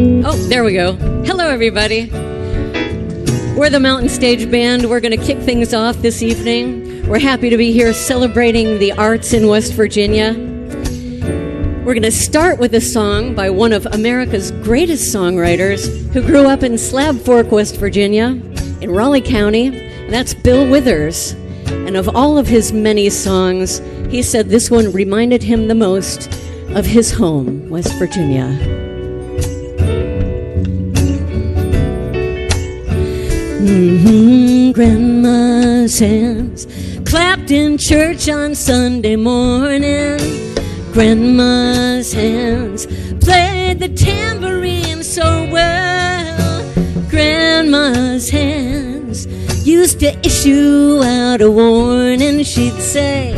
Oh, there we go. Hello, everybody. We're the Mountain Stage Band. We're going to kick things off this evening. We're happy to be here celebrating the arts in West Virginia. We're going to start with a song by one of America's greatest songwriters who grew up in Slab Fork, West Virginia, in Raleigh County, and that's Bill Withers. And of all of his many songs, he said this one reminded him the most of his home, West Virginia. Grandma's hands clapped in church on Sunday morning. Grandma's hands played the tambourine so well. Grandma's hands used to issue out a warning. She'd say,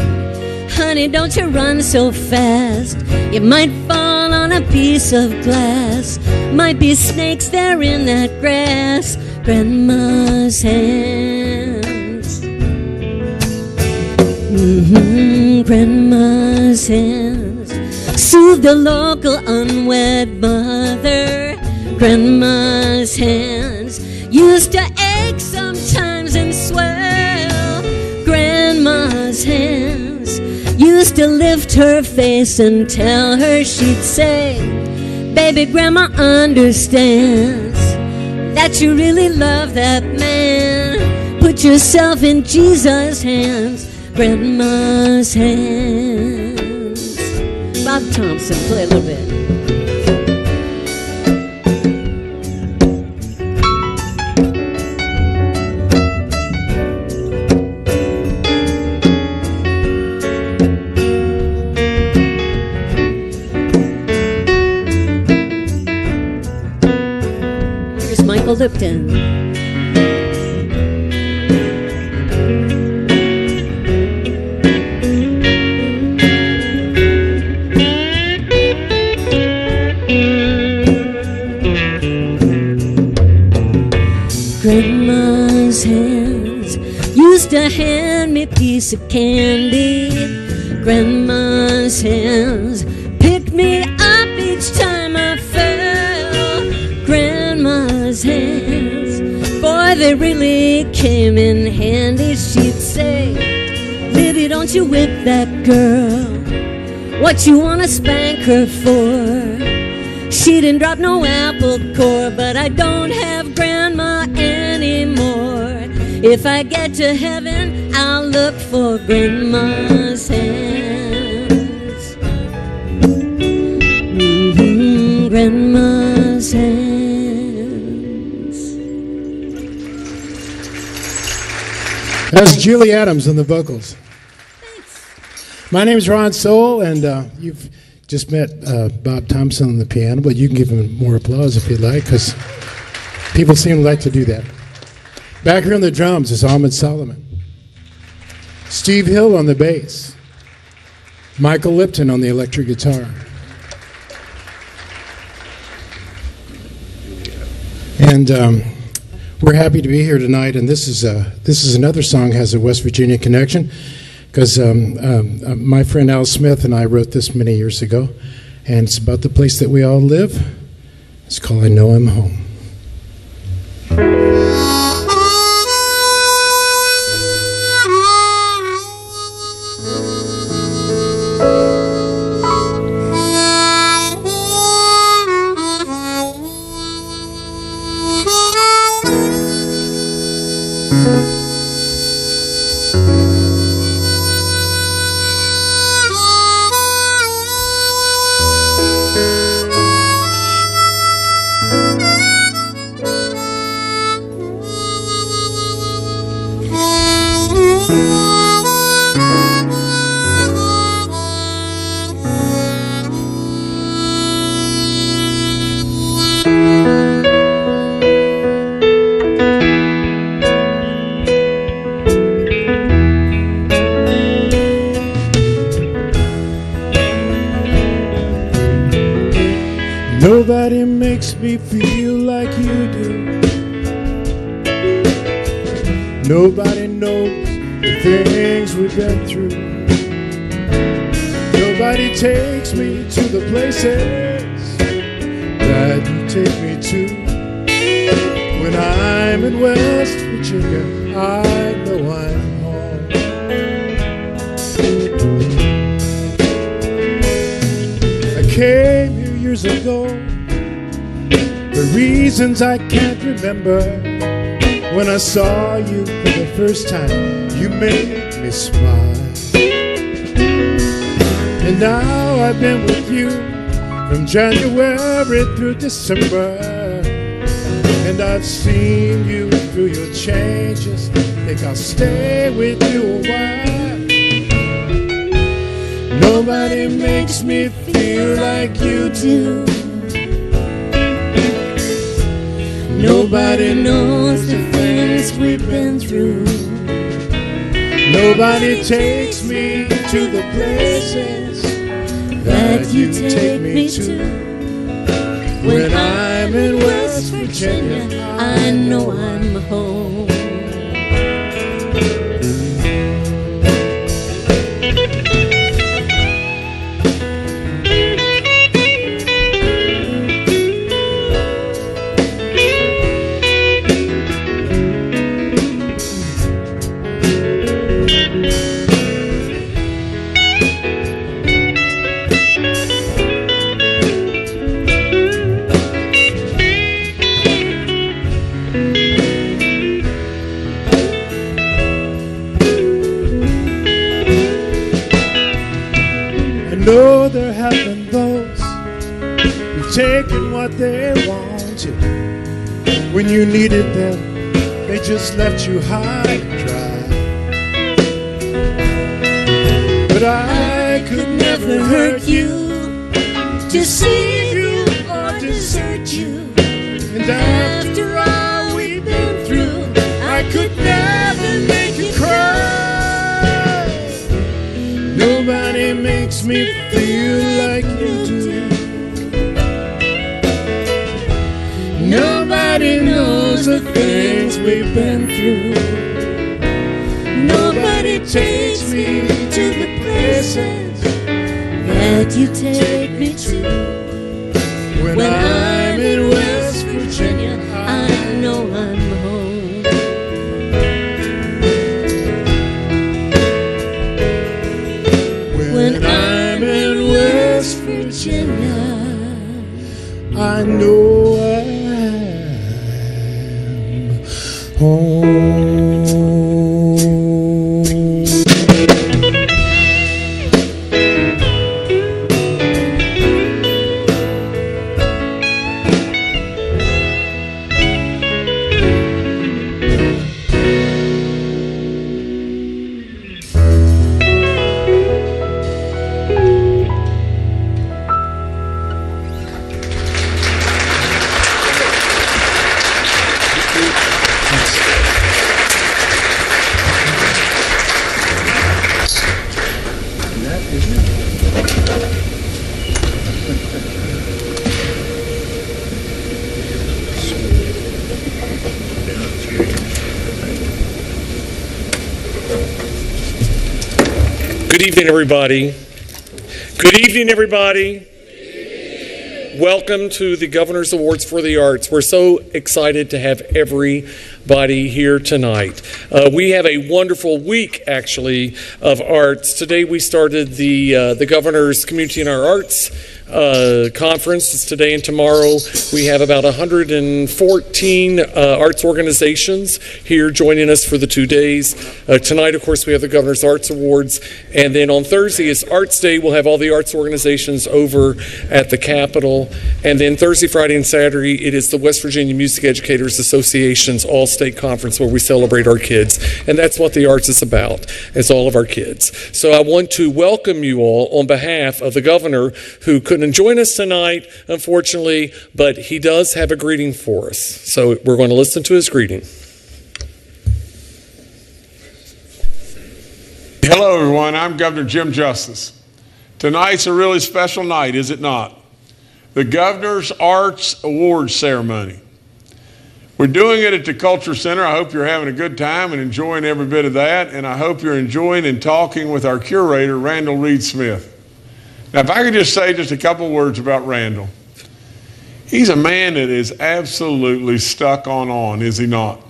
honey, don't you run so fast. You might fall on a piece of glass. Might be snakes there in that grass. Grandma's hands. Grandma's hands soothed a local unwed mother. Grandma's hands used to ache sometimes and swell. Grandma's hands used to lift her face and tell her, she'd say, baby, Grandma understands that you really love that man. Put yourself in Jesus' hands. Grandma's hands. Bob Thompson, play a little bit. Here's Michael Lipton. Grandma's hands used to hand me a piece of candy. Grandma's hands picked me up each time I fell. Grandma's hands, boy, they really came in handy. She'd say, Libby, don't you whip that girl. What you wanna spank her for? She didn't drop no apple core, but I don't have Grandma anymore. If I get to heaven, I'll look for Grandma's hands. Grandma's hands. That's Julie Adams on the vocals. Thanks. My name is Ron Soule, and you've just met Bob Thompson on the piano, but you can give him more applause if you'd like, because people seem to like to do that. Back here on the drums is Ahmed Solomon. Steve Hill on the bass. Michael Lipton on the electric guitar. And we're happy to be here tonight, and this is another song that has a West Virginia connection, because my friend Al Smith and I wrote this many years ago, and it's about the place that we all live. It's called I Know I'm Home. Nobody makes me feel like you do. Nobody knows the things we've been through. Nobody takes me to the places that you take me to. When I'm in West Virginia, I know I'm home. I came here years ago for reasons I can't remember. When I saw you for the first time, you made me smile. And now I've been with you from January through December, and I've seen you through your changes. Think I'll stay with you a while. Nobody makes me feel like you do. Nobody knows the things we've been through. Nobody takes me to the places that you take me to. When I'm in West Virginia, I know I'm home. know there have been those who've taken what they wanted. When you needed them, they just left you high and dry. But I could never hurt you, deceive you or desert you. And after all we've been through, I could never make you cry. Nobody makes me feel like you do. Nobody knows the things we've been through. Nobody takes me to the places that you take me to. When I'm in West Virginia, I know I'm home. When I'm in West Virginia, I know I'm home. Good evening, everybody. Good evening, everybody. Welcome to the Governor's Awards for the Arts. We're so excited to have everybody here tonight. We have a wonderful week, actually, of arts. Today we started the Governor's Community in Our Arts conference. It's today and tomorrow. We have about 114 arts organizations here joining us for the 2 days. Tonight, of course, we have the Governor's Arts Awards. And then on Thursday is Arts Day. We'll have all the arts organizations over at the Capitol. And then Thursday, Friday, and Saturday, it is the West Virginia Music Educators Association's All-State Conference where we celebrate our kids. And that's what the arts is about. It's all of our kids. So I want to welcome you all on behalf of the Governor, who couldn't join us tonight, unfortunately, but he does have a greeting for us. So we're going to listen to his greeting. Hello, everyone. I'm Governor Jim Justice. Tonight's a really special night, is it not? The Governor's Arts Awards Ceremony. We're doing it at the Culture Center. I hope you're having a good time and enjoying every bit of that, and I hope you're enjoying and talking with our curator, Randall Reed Smith. Now, if I could just say just a couple words about Randall. He's a man that is absolutely stuck on, is he not?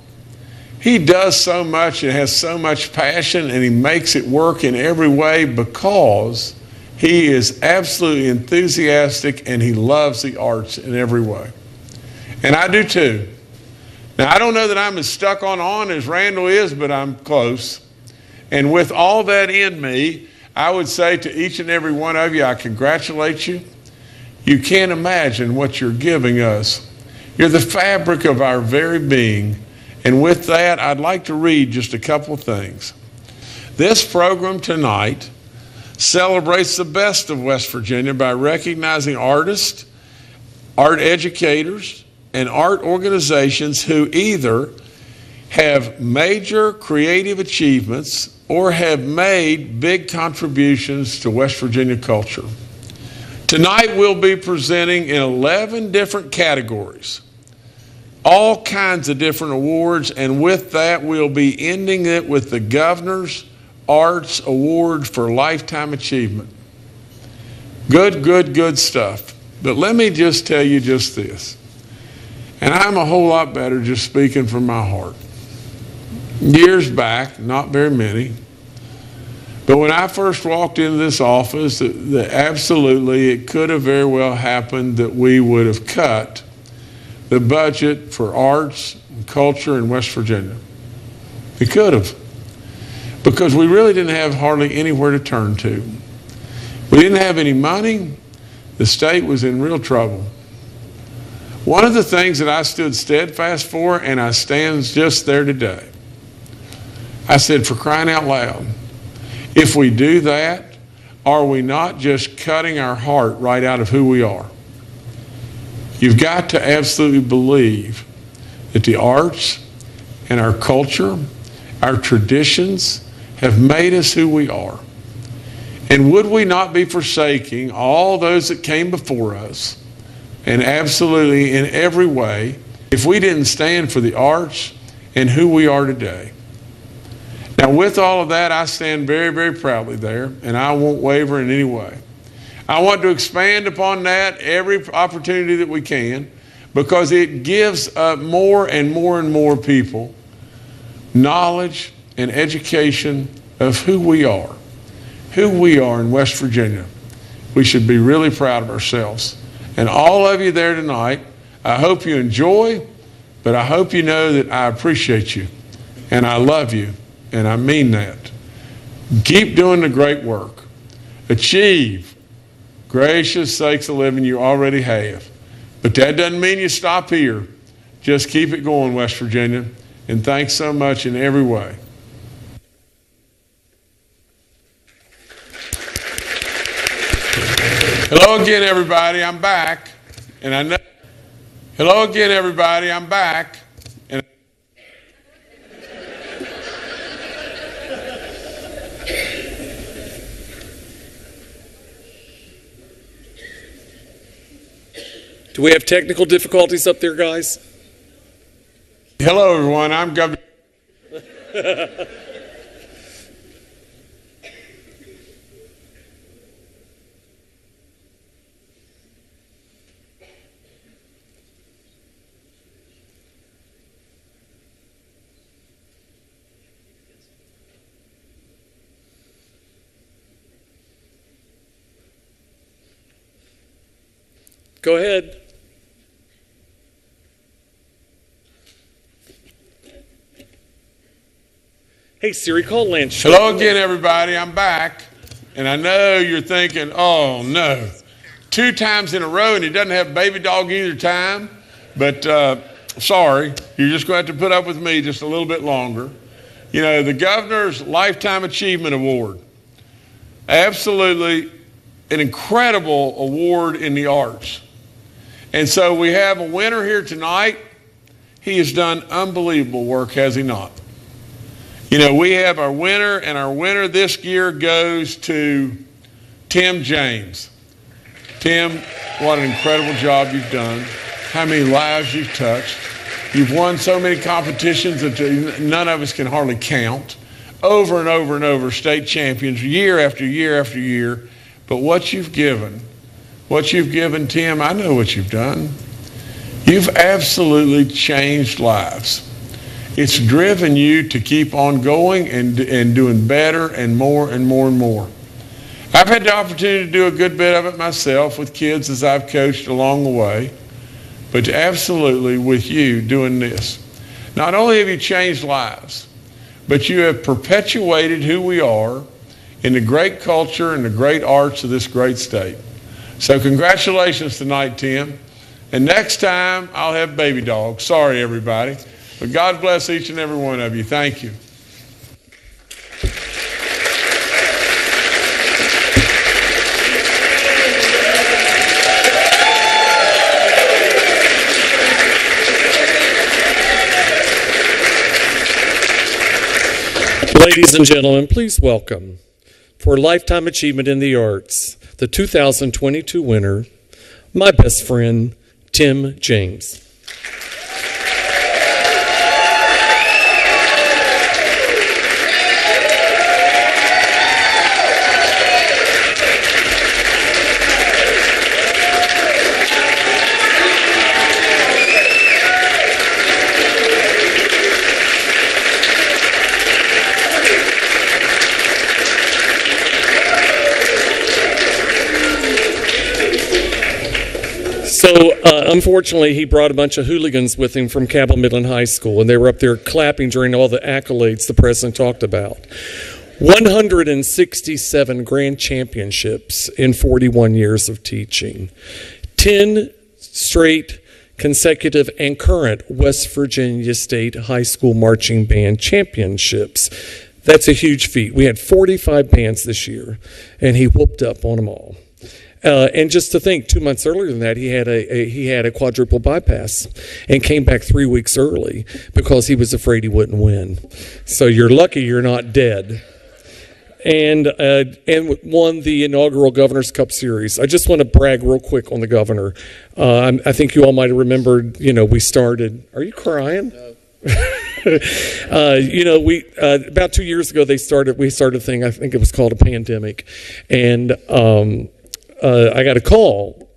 He does so much and has so much passion, and he makes it work in every way because he is absolutely enthusiastic and he loves the arts in every way. And I do too. Now, I don't know that I'm as stuck on as Randall is, but I'm close. And with all that in me, I would say to each and every one of you, I congratulate you. You can't imagine what you're giving us. You're the fabric of our very being. And with that, I'd like to read just a couple of things. This program tonight celebrates the best of West Virginia by recognizing artists, art educators, and art organizations who either have major creative achievements or have made big contributions to West Virginia culture. Tonight we'll be presenting in 11 different categories, all kinds of different awards, and with that we'll be ending it with the Governor's Arts Award for Lifetime Achievement. Good stuff. But let me just tell you just this, and I'm a whole lot better just speaking from my heart. Years back, not very many, but when I first walked into this office, absolutely it could have very well happened that we would have cut the budget for arts and culture in West Virginia. It could have, because we really didn't have hardly anywhere to turn to. We didn't have any money. The state was in real trouble. One of the things that I stood steadfast for, and I stand just there today, I said, for crying out loud, if we do that, are we not just cutting our heart right out of who we are? You've got to absolutely believe that the arts and our culture, our traditions have made us who we are. And would we not be forsaking all those that came before us, and absolutely in every way, if we didn't stand for the arts and who we are today? Now, with all of that, I stand very, very proudly there, and I won't waver in any way. I want to expand upon that every opportunity that we can, because it gives more and more people knowledge and education of who we are in West Virginia. We should be really proud of ourselves. And all of you there tonight, I hope you enjoy, but I hope you know that I appreciate you and I love you, and I mean that. Keep doing the great work. Achieve gracious sakes of living you already have. But that doesn't mean you stop here. Just keep it going, West Virginia. And thanks so much in every way. Hello again, everybody. I'm back. And I know. Hello again, everybody. I'm back. And Do we have technical difficulties up there, guys? hello, everyone. I'm Governor. Go ahead. Hey, Siri, call Lance. Hello again, everybody. I'm back. And I know you're thinking, oh, no. 2 times in a row, and he doesn't have baby dog either time. But sorry, you're just going to have to put up with me just a little bit longer. You know, the Governor's Lifetime Achievement Award. Absolutely an incredible award in the arts. And so we have a winner here tonight. He has done unbelievable work, has he not? You know, we have our winner, and our winner this year goes to Tim James. Tim, what an incredible job you've done. How many lives you've touched. You've won so many competitions that none of us can hardly count. Over and over and over, state champions, year after year after year. But what you've given, Tim, I know what you've done. You've absolutely changed lives. It's driven you to keep on going and doing better and more and more and more. I've had the opportunity to do a good bit of it myself with kids as I've coached along the way, but absolutely with you doing this. Not only have you changed lives, but you have perpetuated who we are in the great culture and the great arts of this great state. So congratulations tonight, Tim. And next time, I'll have baby dogs. Sorry, everybody. But God bless each and every one of you. Thank you. Ladies and gentlemen, please welcome, for Lifetime Achievement in the Arts, the 2022 winner, my best friend, Tim James. So, unfortunately, he brought a bunch of hooligans with him from Cabell Midland High School, and they were up there clapping during all the accolades the president talked about. 167 grand championships in 41 years of teaching. 10 straight consecutive and current West Virginia State High School Marching Band championships. That's a huge feat. We had 45 bands this year, and he whooped up on them all. And just to think, 2 months earlier than that, he had a quadruple bypass and came back 3 weeks early because he was afraid he wouldn't win. So you're lucky you're not dead. And won the inaugural Governor's Cup Series. I just want to brag real quick on the governor. I think you all might have remembered, we started. Are you crying? No. About 2 years ago, we started a thing, I think it was called a pandemic. And I got a call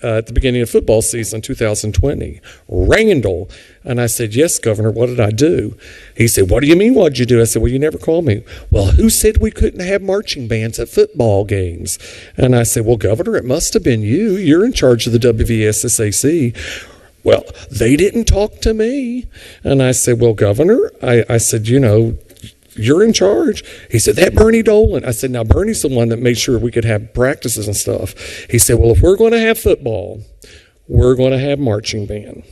at the beginning of football season 2020, Randall. And I said, yes, Governor, what did I do? He said, what do you mean, what did you do? I said, well, you never called me. Well, who said we couldn't have marching bands at football games? And I said, well, Governor, it must have been you. You're in charge of the WVSSAC. Well, they didn't talk to me. And I said, well, Governor, I said, you're in charge. He said, that Bernie Dolan. I said, now Bernie's the one that made sure we could have practices and stuff. He said, well, if we're going to have football, we're going to have marching band.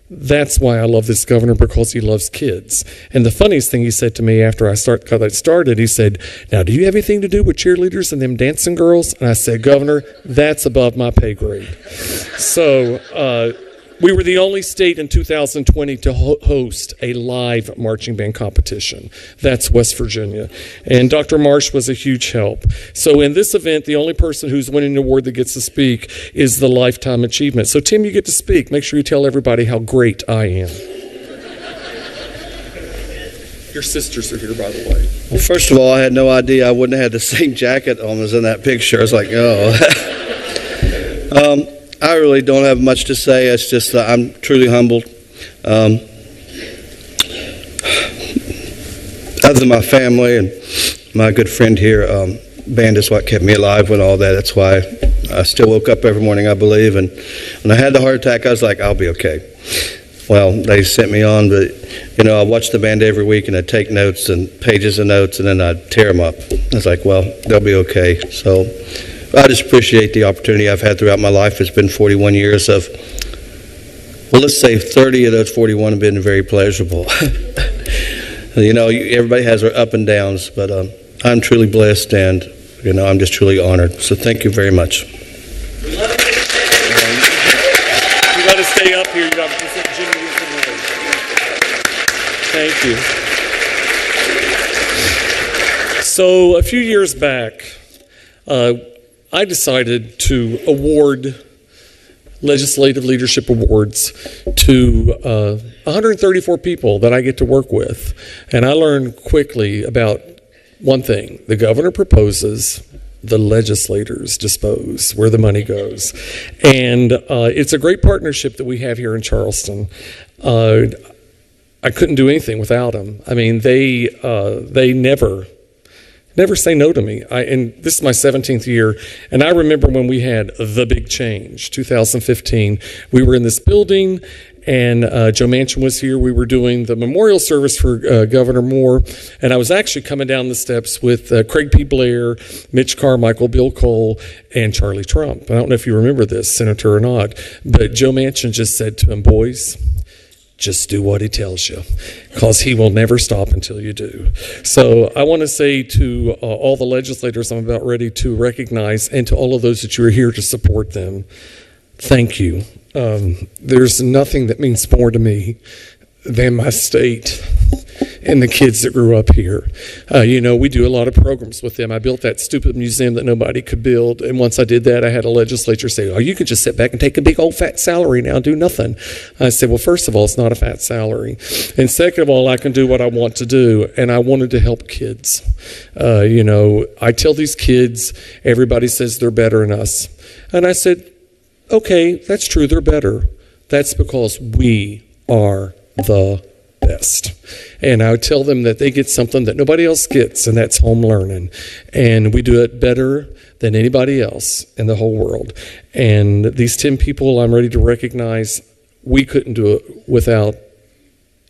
That's why I love this governor, because he loves kids. And the funniest thing he said to me after I started, he said, now, do you have anything to do with cheerleaders and them dancing girls? And I said, Governor, that's above my pay grade. So, we were the only state in 2020 to host a live marching band competition. That's West Virginia. And Dr. Marsh was a huge help. So in this event, the only person who's winning the award that gets to speak is the Lifetime Achievement. So Tim, you get to speak. Make sure you tell everybody how great I am. Your sisters are here, by the way. Well, first of all, I had no idea I wouldn't have had the same jacket on as in that picture. I was like, oh. I really don't have much to say. It's just that I'm truly humbled. Other than my family and my good friend here, band is what kept me alive and all that. That's why I still woke up every morning, I believe. And when I had the heart attack, I was like, I'll be okay. Well, they sent me on, but, I watched the band every week, and I'd take notes and pages of notes, and then I'd tear them up. I was like, well, they'll be okay. So I just appreciate the opportunity I've had throughout my life. It's been 41 years of, well, let's say 30 of those 41 have been very pleasurable. Everybody has their up and downs, but I'm truly blessed, and, I'm just truly honored. So thank you very much. You got to stay up here. You got to present Jimmy. Thank you. So a few years back, I decided to award legislative leadership awards to 134 people that I get to work with. And I learned quickly about one thing. The governor proposes, the legislators dispose, where the money goes. And it's a great partnership that we have here in Charleston. I couldn't do anything without them. I mean, they never say no to me. And this is my 17th year, and I remember when we had the big change, 2015. We were in this building, and Joe Manchin was here. We were doing the memorial service for Governor Moore, and I was actually coming down the steps with Craig P. Blair, Mitch Carmichael, Bill Cole, and Charlie Trump. I don't know if you remember this, Senator, or not, but Joe Manchin just said to him, "Boys, just do what he tells you, because he will never stop until you do." So I want to say to all the legislators I'm about ready to recognize, and to all of those that you are here to support them, thank you. There's nothing that means more to me than my state and the kids that grew up here. We do a lot of programs with them. I built that stupid museum that nobody could build, and once I did that, I had a legislature say, "Oh, you can just sit back and take a big old fat salary now and do nothing." I said, "Well, first of all, it's not a fat salary, and second of all, I can do what I want to do," and I wanted to help kids. I tell these kids, everybody says they're better than us, and I said, okay, that's true, they're better. That's because we are the best. And I would tell them that they get something that nobody else gets, and that's home learning. And we do it better than anybody else in the whole world. And these 10 people I'm ready to recognize, we couldn't do it without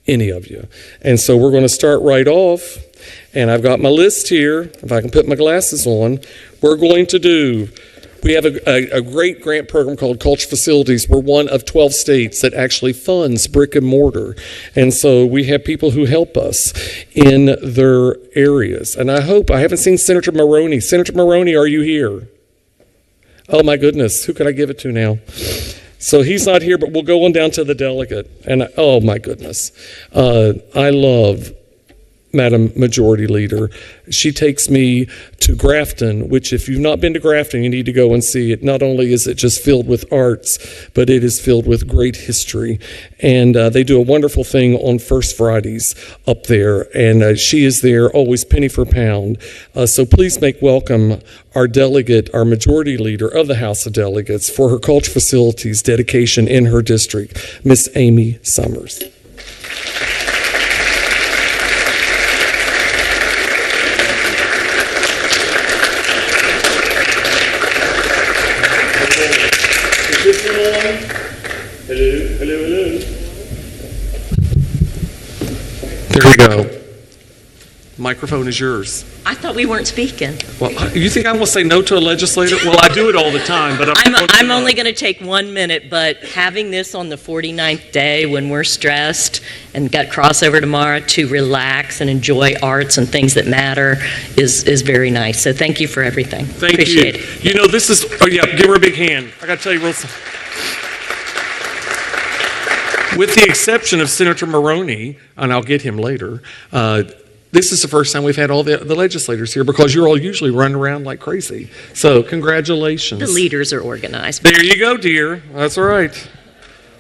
any of you. And so we're going to start right off. And I've got my list here. If I can put my glasses on, we have a great grant program called Culture Facilities. We're one of 12 states that actually funds brick and mortar. And so we have people who help us in their areas. And I haven't seen Senator Maroney. Senator Maroney, are you here? Oh my goodness, who could I give it to now? So he's not here, but we'll go on down to the delegate. And oh my goodness, I love Madam Majority Leader. She takes me to Grafton, which if you've not been to Grafton, you need to go and see it. Not only is it just filled with arts, but it is filled with great history. And they do a wonderful thing on First Fridays up there. And she is there always penny for pound. So please make welcome our delegate, our Majority Leader of the House of Delegates for her Culture Facilities dedication in her district, Miss Amy Summers. Hello. There you go. Microphone is yours. I thought we weren't speaking. Well, you think I'm going to say no to a legislator? Well, I do it all the time, but I'm only going to take 1 minute, but having this on the 49th day when we're stressed and got crossover tomorrow to relax and enjoy arts and things that matter is very nice. So thank you for everything. Appreciate it. You know, this is, give her a big hand. I got to tell you, Wilson. With the exception of Senator Maroney, and I'll get him later, this is the first time we've had all the legislators here because you're all usually running around like crazy. So congratulations. The leaders are organized. There you go, dear. That's all right.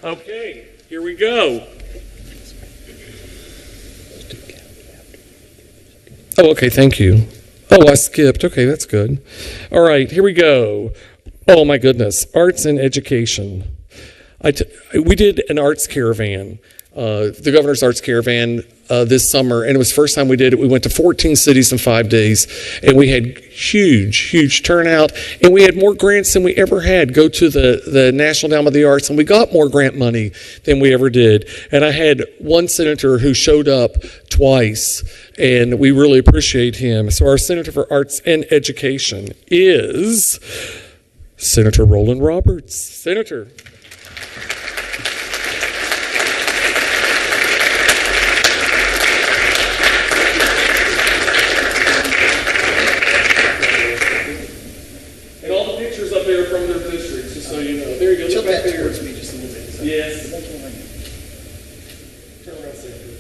Okay, here we go. Oh, okay, thank you. Oh, I skipped. Okay, that's good. All right, here we go. Oh, my goodness. Arts and education. We did an arts caravan, the Governor's Arts Caravan this summer, and it was the first time we did it. We went to 14 cities in 5 days, and we had huge turnout, and we had more grants than we ever had go to the National Endowment of the Arts, and we got more grant money than we ever did. And I had one senator who showed up twice, and we really appreciate him. So our Senator for Arts and Education is Senator Roland Roberts. Senator. Yes. Turn around, Senator.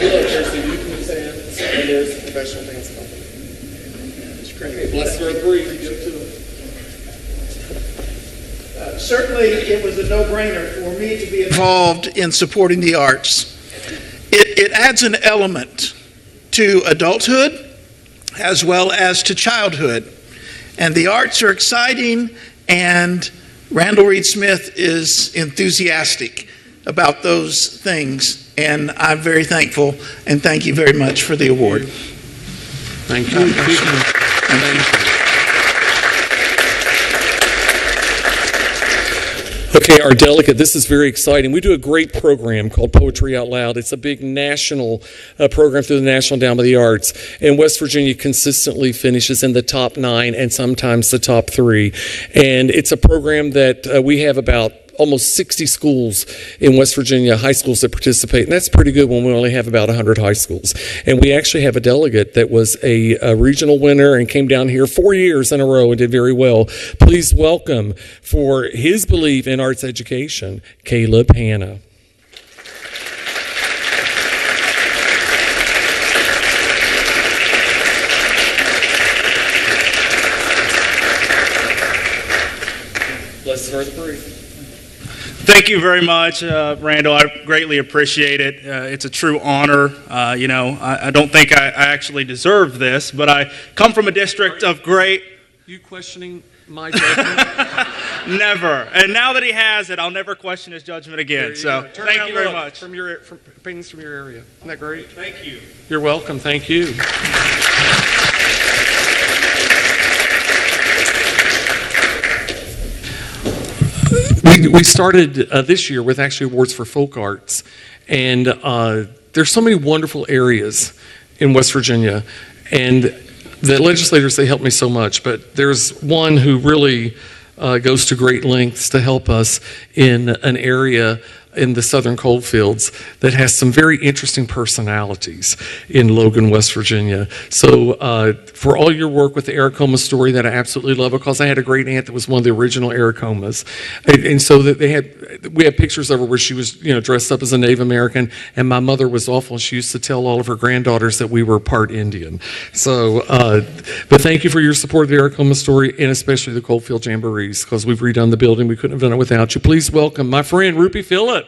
Hello, Tracy. You can stand. There's a professional dance company. It's great. Okay, bless her brief. Give it to them. Certainly, it was a no-brainer for me to be involved in supporting the arts. It adds an element to adulthood as well as to childhood. And the arts are exciting, and Randall Reed Smith is enthusiastic about those things. And I'm very thankful, and thank you very much for the award. Thank you. Okay, our delegate, this is very exciting. We do a great program called Poetry Out Loud. It's a big national program through the National Endowment of the Arts. And West Virginia consistently finishes in the top 9 and sometimes the top 3. And it's a program that we have about almost 60 schools in West Virginia, high schools that participate, and that's pretty good when we only have about 100 high schools. And we actually have a delegate that was a regional winner and came down here 4 years in a row and did very well. Please welcome, for his belief in arts education, Caleb Hanna. Blessed are the brave. Thank you very much, Randall. I greatly appreciate it. It's a true honor. I don't think I actually deserve this, but I come from a district of great... You questioning my judgment? Never. And now that he has it, I'll never question his judgment again. So thank you very much. From opinions from your area. Isn't that great? Thank you. You're welcome. Thank you. We started this year with actually awards for folk arts, and there's so many wonderful areas in West Virginia, and the legislators, they help me so much, but there's one who really goes to great lengths to help us in an area in the southern coalfields that has some very interesting personalities in Logan, West Virginia. So for all your work with the Aracoma story that I absolutely love, because I had a great aunt that was one of the original Aracomas. And so that we have pictures of her where she was, dressed up as a Native American, and my mother was awful. She used to tell all of her granddaughters that we were part Indian. So, but thank you for your support of the Aracoma story, and especially the Coalfield Jamborees, because we've redone the building. We couldn't have done it without you. Please welcome my friend, Rupi Phillips.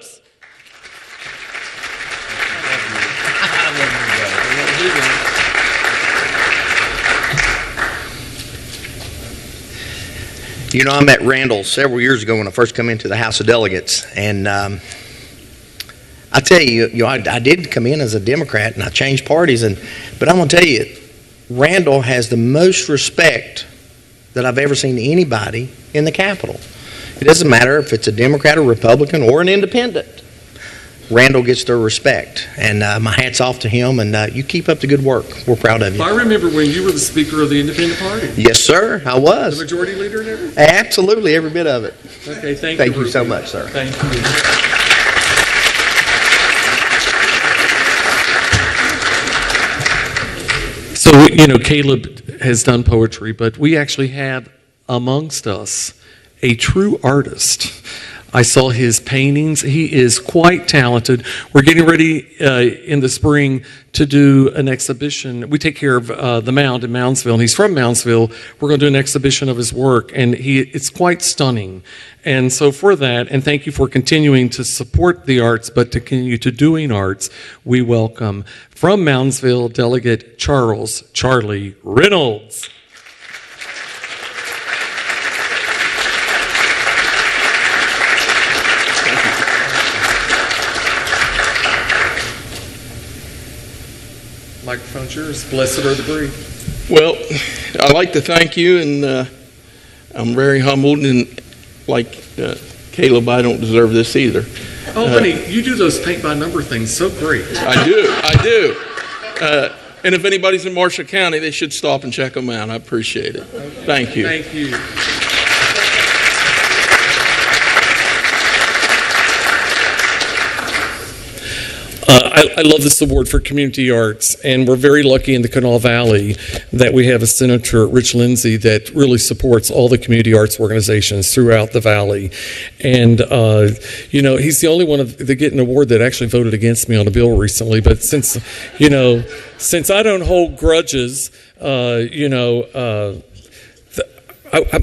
I met Randall several years ago when I first come into the House of Delegates, and I tell you, I did come in as a Democrat, and I changed parties, but I'm going to tell you, Randall has the most respect that I've ever seen anybody in the Capitol. It doesn't matter if it's a Democrat or Republican or an independent. Randall gets their respect, and my hat's off to him, and you keep up the good work. We're proud of you. I remember when you were the Speaker of the Independent Party. Yes, sir, I was. The Majority Leader and everything? Absolutely, every bit of it. Okay, thank you. Thank you so much, sir. Thank you. So, Caleb has done poetry, but we actually have amongst us a true artist. I saw his paintings. He is quite talented. We're getting ready in the spring to do an exhibition. We take care of the Mound in Moundsville, and he's from Moundsville. We're going to do an exhibition of his work, and it's quite stunning. And so for that, and thank you for continuing to support the arts, but to continue to doing arts, we welcome from Moundsville, Delegate Charlie Reynolds. Microphone's yours. Blessed are the brave. Well, I'd like to thank you, and I'm very humbled, and like Caleb, I don't deserve this either. Oh, honey, you do those paint-by-number things so great. I do. And if anybody's in Marshall County, they should stop and check them out. I appreciate it. Thank you. Thank you. I love this award for community arts, and we're very lucky in the Kanawha Valley that we have a Senator, Rich Lindsay, that really supports all the community arts organizations throughout the valley. And, he's the only one that get an award that actually voted against me on a bill recently. But since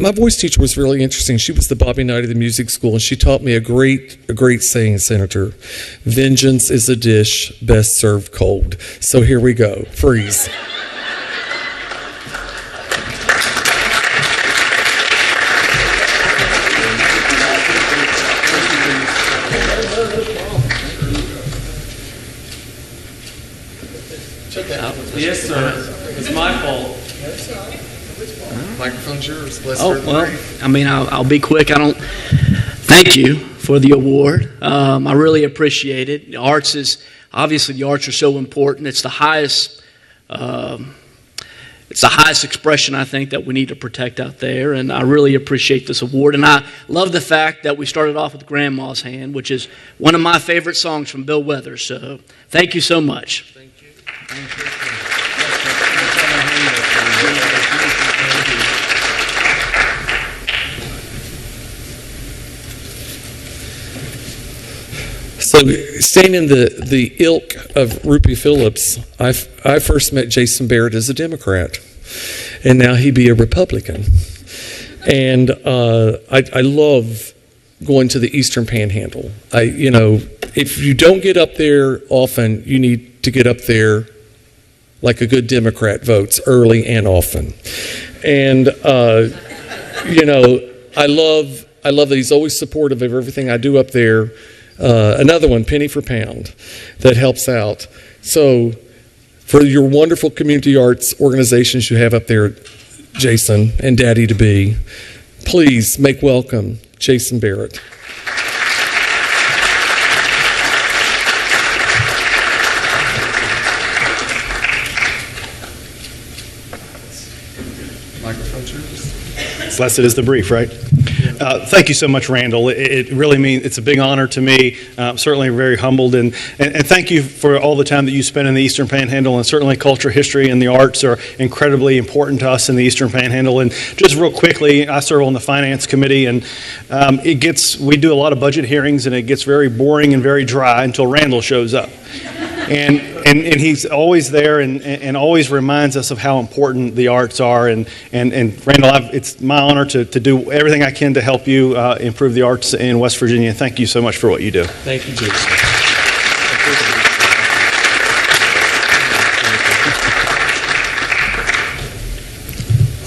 my voice teacher was really interesting. She was the Bobby Knight of the music school, and she taught me a great saying, Senator. Vengeance is a dish best served cold. So here we go. Freeze. Yes, sir. It's my fault. Microphone's yours. I mean, I'll be quick. I don't. Thank you for the award. I really appreciate it. The arts are so important. It's the highest. It's the highest expression, I think, that we need to protect out there, and I really appreciate this award. And I love the fact that we started off with Grandma's Hand, which is one of my favorite songs from Bill Withers. So thank you so much. Thank you. So, staying in the ilk of Rupee Phillips, I first met Jason Barrett as a Democrat, and now he be a Republican. And I love going to the Eastern Panhandle. If you don't get up there often, you need to get up there like a good Democrat votes, early and often. And I love that he's always supportive of everything I do up there. Another one, Penny for Pound, that helps out. So for your wonderful community arts organizations you have up there, Jason and Daddy to be, please make welcome Jason Barrett. Microphone's yours. Blessed is the brief, right? Thank you so much, Randall. It really means it's a big honor to me. I'm certainly very humbled, and thank you for all the time that you spend in the Eastern Panhandle. And certainly, culture, history, and the arts are incredibly important to us in the Eastern Panhandle. And just real quickly, I serve on the Finance Committee, and we do a lot of budget hearings, and it gets very boring and very dry until Randall shows up. And he's always there and always reminds us of how important the arts are. And Randall, it's my honor to do everything I can to help you improve the arts in West Virginia. Thank you so much for what you do. Thank you, Jason.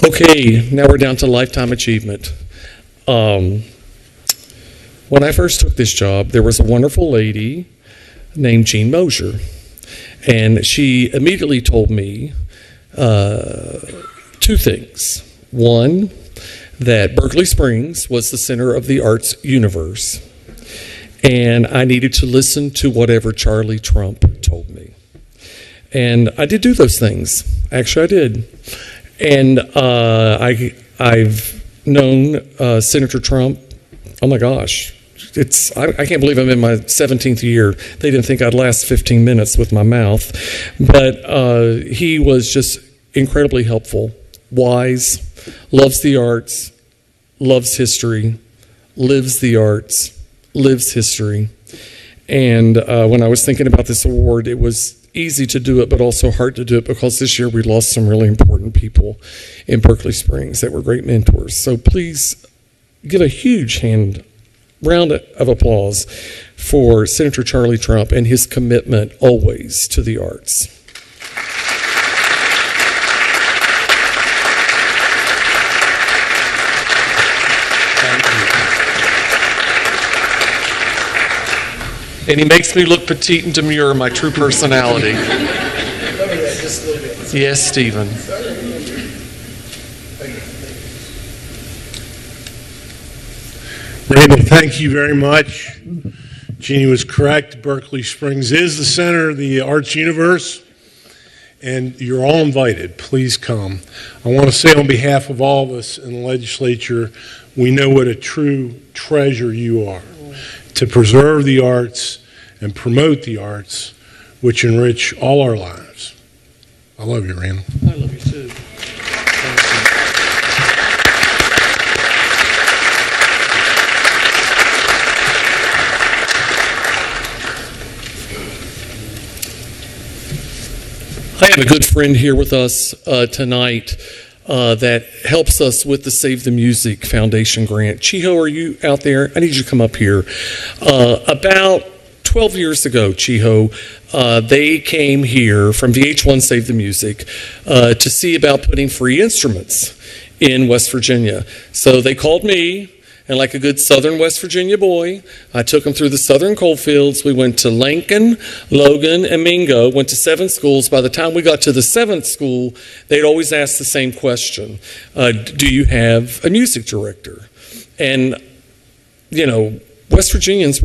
Okay, now we're down to lifetime achievement. When I first took this job, there was a wonderful lady named Jean Mosier. And she immediately told me two things. One, that Berkeley Springs was the center of the arts universe, and I needed to listen to whatever Charlie Trump told me. And I did do those things. Actually, I did. And I've known Senator Trump, oh my gosh, I can't believe I'm in my 17th year. They didn't think I'd last 15 minutes with my mouth. But he was just incredibly helpful, wise, loves the arts, loves history, lives the arts, lives history. And when I was thinking about this award, it was easy to do it, but also hard to do it because this year we lost some really important people in Berkeley Springs that were great mentors. So please give a huge round of applause for Senator Charlie Trump and his commitment always to the arts. And he makes me look petite and demure, my true personality. Yes, Stephen. Randall, thank you very much. Jeannie was correct. Berkeley Springs is the center of the arts universe, and you're all invited. Please come. I want to say on behalf of all of us in the legislature, we know what a true treasure you are to preserve the arts and promote the arts, which enrich all our lives. I love you, Randall. I love you too. I have a good friend here with us tonight. that helps us with the Save the Music Foundation grant. Chiho, are you out there? I need you to come up here. About 12 years ago, Chiho, they came here from VH1 Save the Music to see about putting free instruments in West Virginia. So they called me, and like a good southern West Virginia boy, I took them through the southern coal fields. We went to Lincoln, Logan, and Mingo, went to 7 schools. By the time we got to the 7th school, they'd always ask the same question: do you have a music director? And, you know, West Virginians,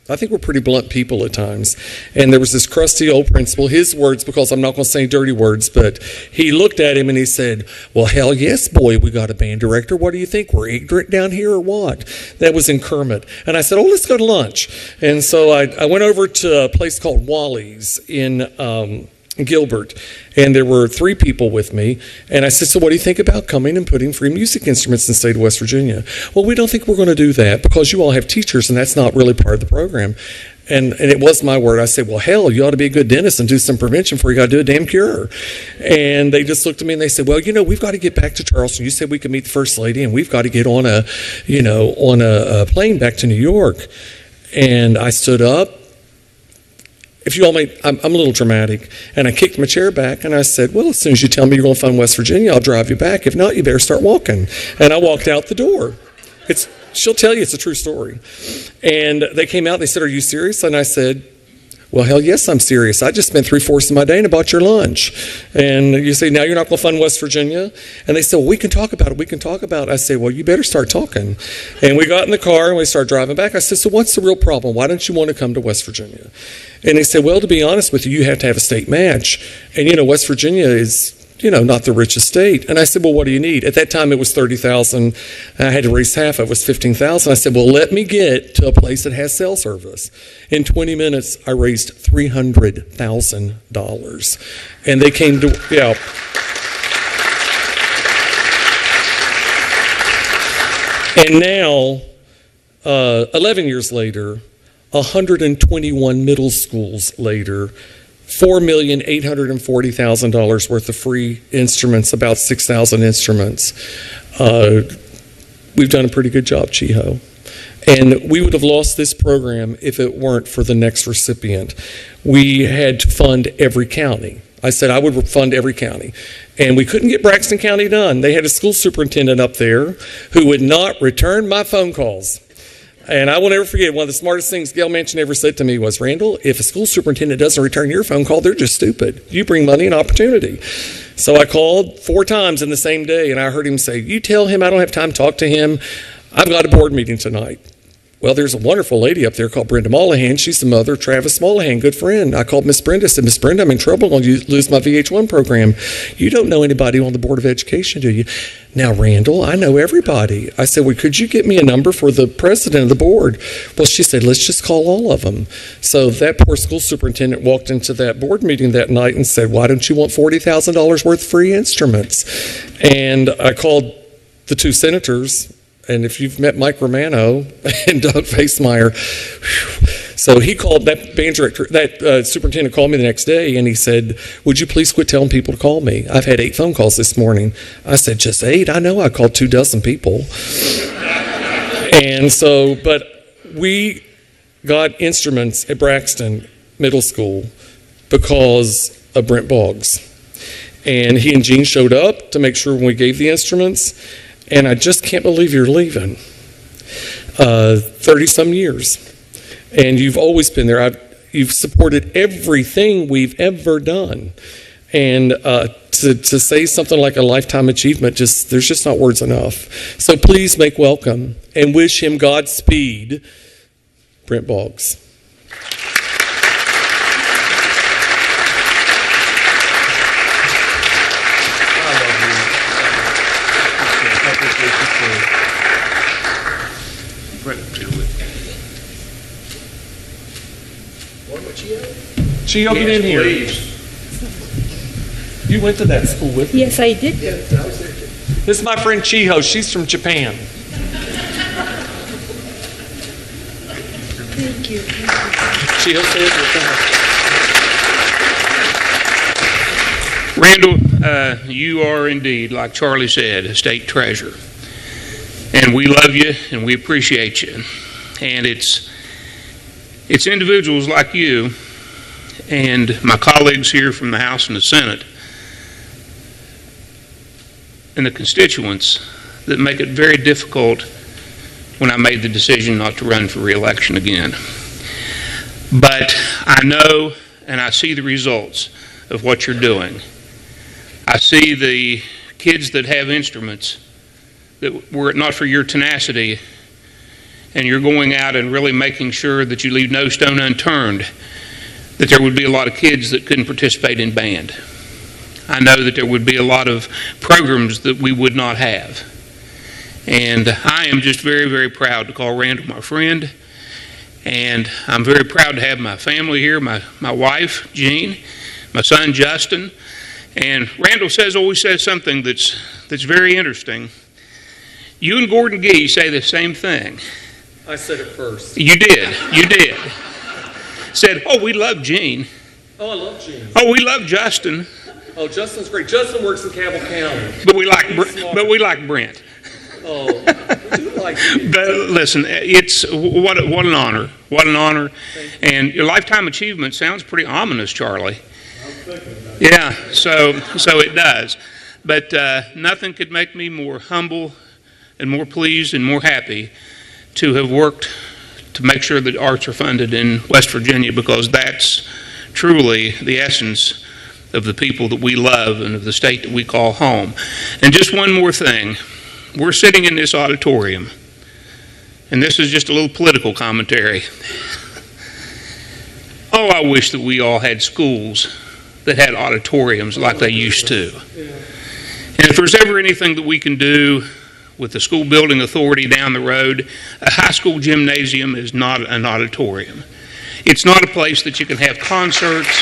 I think we're pretty blunt people at times. And there was this crusty old principal, his words, because I'm not going to say dirty words, but he looked at him and he said, well, hell yes, boy, we got a band director. What do you think? We're ignorant down here or what? That was in Kermit. And I said, oh, let's go to lunch. And so I went over to a place called Wally's in Gilbert, and there were 3 people with me, and I said, so what do you think about coming and putting free music instruments in the state of West Virginia? Well, we don't think we're going to do that because you all have teachers, and that's not really part of the program. And it was my word. I said, well, hell, you ought to be a good dentist and do some prevention before you got to do a damn cure. And they just looked at me and they said, well, you know, we've got to get back to Charleston. You said we could meet the First Lady, and we've got to get on a plane back to New York. And I stood up. If you all may, I'm a little dramatic, and I kicked my chair back, and I said, well, as soon as you tell me you're going to fund West Virginia, I'll drive you back. If not, you better start walking. And I walked out the door. She'll tell you it's a true story. And they came out, and they said, are you serious? And I said, well, hell yes, I'm serious. I just spent 3/4 of my day and I bought your lunch. And you say, now you're not going to fund West Virginia? And they said, well, we can talk about it. We can talk about it. I said, well, you better start talking. And we got in the car and we started driving back. I said, so what's the real problem? Why don't you want to come to West Virginia? And they said, well, to be honest with you, you have to have a state match. And, you know, West Virginia is, you know, not the richest state. And I said, well, what do you need? At that time, it was $30,000. I had to raise half. It was $15,000. I said, well, let me get to a place that has cell service. In 20 minutes, I raised $300,000. And they came to, yeah. And now, 11 years later, 121 middle schools later, $4,840,000 worth of free instruments, about 6,000 instruments. We've done a pretty good job, Chiho. And we would have lost this program if it weren't for the next recipient. We had to fund every county. I said I would fund every county. And we couldn't get Braxton County done. They had a school superintendent up there who would not return my phone calls. And I will never forget, one of the smartest things Gail Manchin ever said to me was, Randall, if a school superintendent doesn't return your phone call, they're just stupid. You bring money and opportunity. So I called 4 times in the same day, and I heard him say, you tell him I don't have time to talk to him. I've got a board meeting tonight. Well, there's a wonderful lady up there called Brenda Mollahan. She's the mother of Travis Mollahan, good friend. I called Miss Brenda, said, Miss Brenda, I'm in trouble. I'm going to lose my VH1 program. You don't know anybody on the Board of Education, do you? Now, Randall, I know everybody. I said, well, could you get me a number for the president of the board? Well, she said, let's just call all of them. So that poor school superintendent walked into that board meeting that night and said, why don't you want $40,000 worth of free instruments? And I called the 2 senators. And if you've met Mike Romano and Doug Facemeyer, so he called that band director, that superintendent called me the next day and he said, would you please quit telling people to call me? I've had 8 phone calls this morning. I said, just 8? I know I called 24 people. And so, but we got instruments at Braxton Middle School because of Brent Boggs. And he and Gene showed up to make sure when we gave the instruments. And I just can't believe you're leaving. 30-some years. And you've always been there. You've supported everything we've ever done. And to say something like a lifetime achievement, there's just not words enough. So please make welcome and wish him Godspeed, Brent Boggs. Chiho, get in here. You went to that school with me? Yes, I did. This is my friend Chiho. She's from Japan. Thank you. Chiho says Randall, you are indeed, like Charlie said, a state treasure. And we love you and we appreciate you. And it's individuals like you and my colleagues here from the House and the Senate and the constituents that make it very difficult when I made the decision not to run for re-election again. But I know and I see the results of what you're doing. I see the kids that have instruments that were it not for your tenacity and you're going out and really making sure that you leave no stone unturned, that there would be a lot of kids that couldn't participate in band. I know that there would be a lot of programs that we would not have. And I am just very, very proud to call Randall my friend. And I'm very proud to have my family here, my wife, Jean, my son, Justin. And Randall always says something that's very interesting. You and Gordon Gee say the same thing. I said it first. You did. Said, oh, we love Jean. Oh, I love Jean. Oh, we love Justin. Oh, Justin's great. Justin works in Cabell County. But we like Brent. Oh, we do like you. But listen, it's what an honor. What an honor. And your lifetime achievement sounds pretty ominous, Charlie. Yeah, so it does. But nothing could make me more humble and more pleased and more happy to have worked to make sure that arts are funded in West Virginia, because that's truly the essence of the people that we love and of the state that we call home. And just one more thing. We're sitting in this auditorium, and this is just a little political commentary. Oh, I wish that we all had schools that had auditoriums like they used to. And if there's ever anything that we can do with the school building authority down the road, a high school gymnasium is not an auditorium. It's not a place that you can have concerts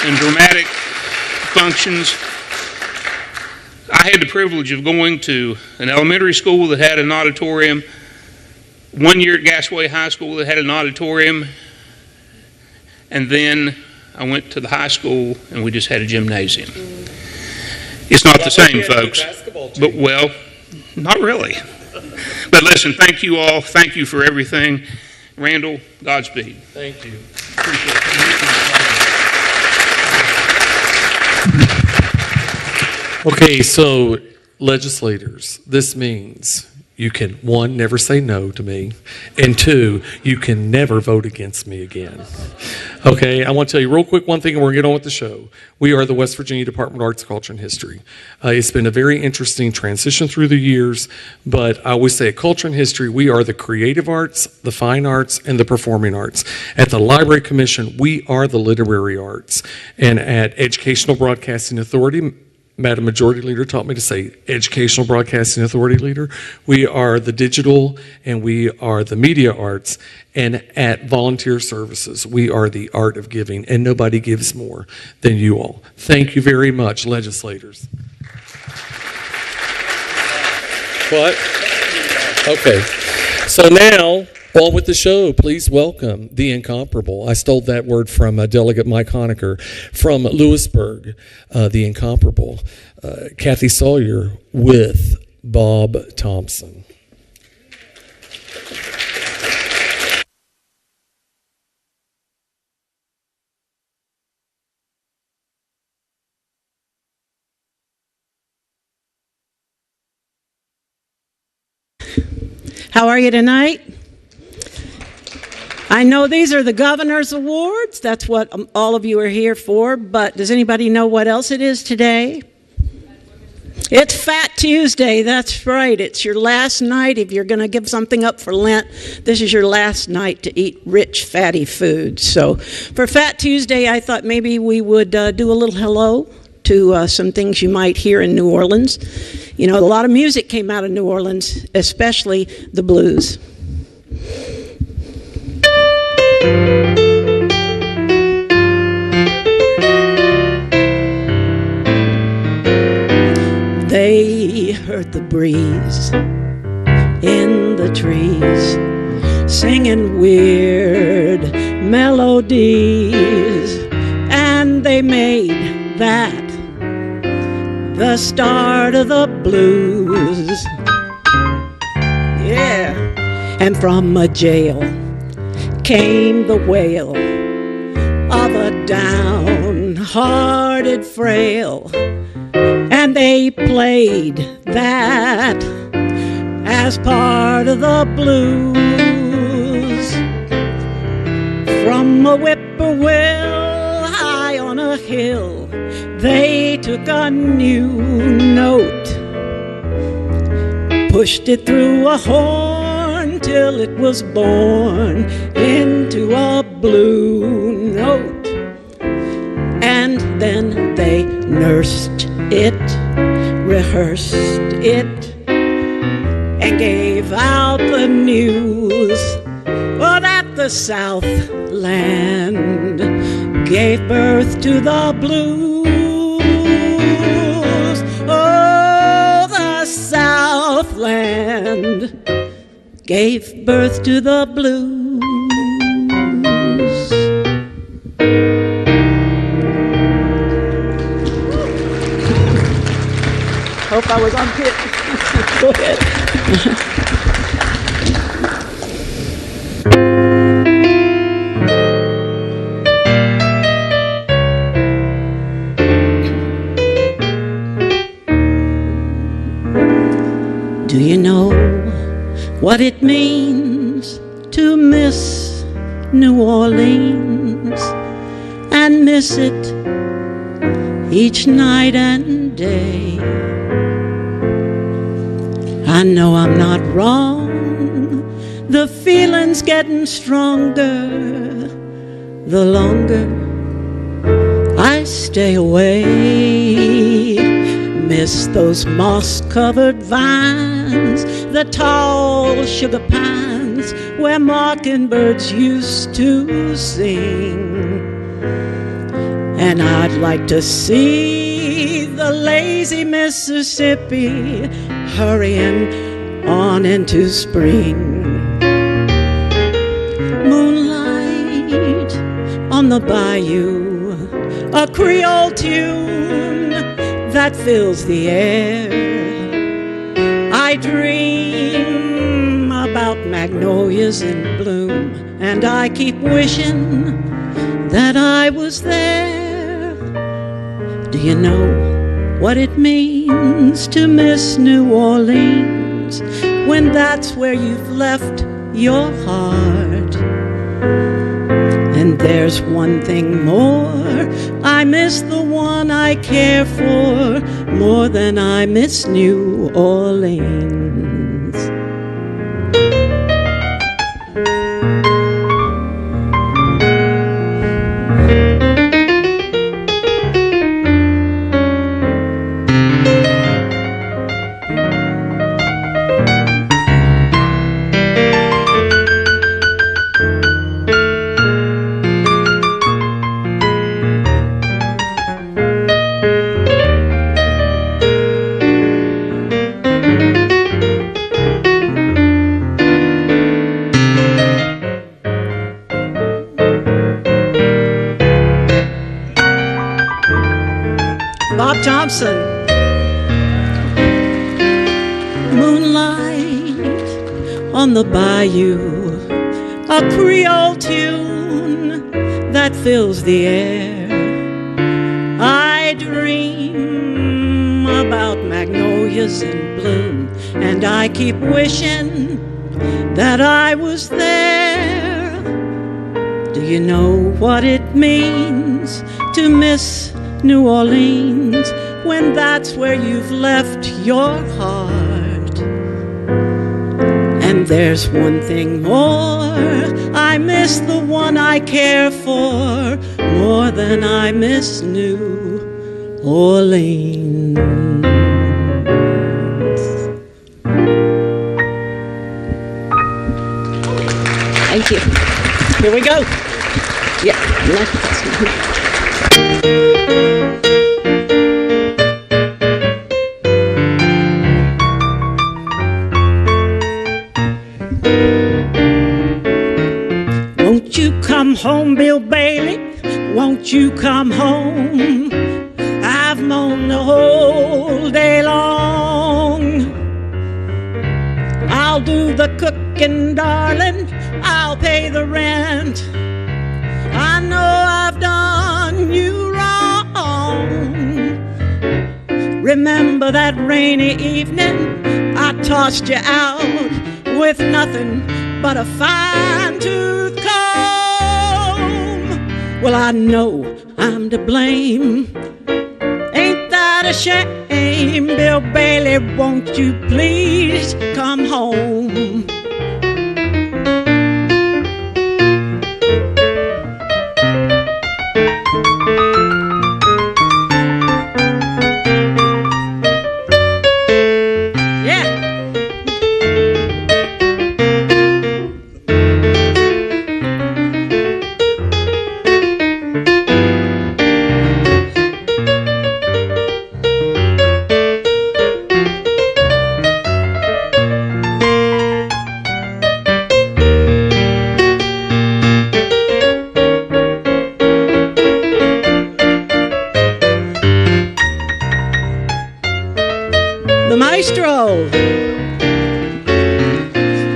and dramatic functions. I had the privilege of going to an elementary school that had an auditorium, 1 year at Gasway High School that had an auditorium, and then I went to the high school and we just had a gymnasium. It's not the same, folks. But, well, not really. But listen, thank you all. Thank you for everything. Randall, Godspeed. Thank you. Okay, so legislators, this means you can, 1, never say no to me, and 2, you can never vote against me again. Okay, I want to tell you real quick one thing and we're going to get on with the show. We are the West Virginia Department of Arts, Culture, and History. It's been a very interesting transition through the years, but I always say at Culture and History, we are the creative arts, the fine arts, and the performing arts. At the Library Commission, we are the literary arts. And at Educational Broadcasting Authority, Madam Majority Leader taught me to say Educational Broadcasting Authority Leader. We are the digital and we are the media arts. And at Volunteer Services, we are the art of giving, and nobody gives more than you all. Thank you very much, legislators. What? Okay. So now, on with the show, please welcome the incomparable. I stole that word from Delegate Mike Honecker from Lewisburg, the incomparable Kathy Sawyer with Bob Thompson. How are you tonight? I know these are the Governor's Awards. That's what all of you are here for, but does anybody know what else it is today? It's Fat Tuesday. That's right. It's your last night. If you're going to give something up for Lent, this is your last night to eat rich, fatty food. So for Fat Tuesday, I thought maybe we would do a little hello to some things you might hear in New Orleans. You know, a lot of music came out of New Orleans, especially the blues. They heard the breeze in the trees, singing weird melodies, and they made that the start of the blues. Yeah. And from a jail came the wail of a downhearted frail, and they played that as part of the blues. From a whippoorwill high on a hill, they took a new note, pushed it through a horn till it was born into a blue note. And then they nursed it, rehearsed it, and gave out the news. Oh, that the Southland gave birth to the blues. Oh, the Southland gave birth to the blues. Hope I was on pitch. Go ahead. Do you know what it means to miss New Orleans and miss it each night and day? I know I'm not wrong, the feeling's getting stronger the longer I stay away. Miss those moss-covered vines, the tall sugar pines where mockingbirds used to sing. And I'd like to see the lazy Mississippi hurrying on into spring. Moonlight on the bayou, a Creole tune that fills the air. I dream about magnolias in bloom, and I keep wishing that I was there. Do you know what it means to miss New Orleans when that's where you've left your heart? And there's one thing more, I miss the one I care for more than I miss New Orleans. Moonlight on the bayou, a Creole tune that fills the air. I dream about magnolias in bloom, and I keep wishing that I was there. Do you know what it means to miss New Orleans when that's where you've left your heart? And there's one thing more, I miss the one I care for more than I miss New Orleans. Thank you. Here we go. Yeah. Won't you come home, Bill Bailey? Won't you come home? moan the whole day long. I'll do the cooking, darling, I'll pay the rent. I know I've done you wrong. Remember that rainy evening I tossed you out with nothing but a fine-tooth comb? Well, I know I'm to blame. Ain't that a shame? Bill Bailey, won't you please come home?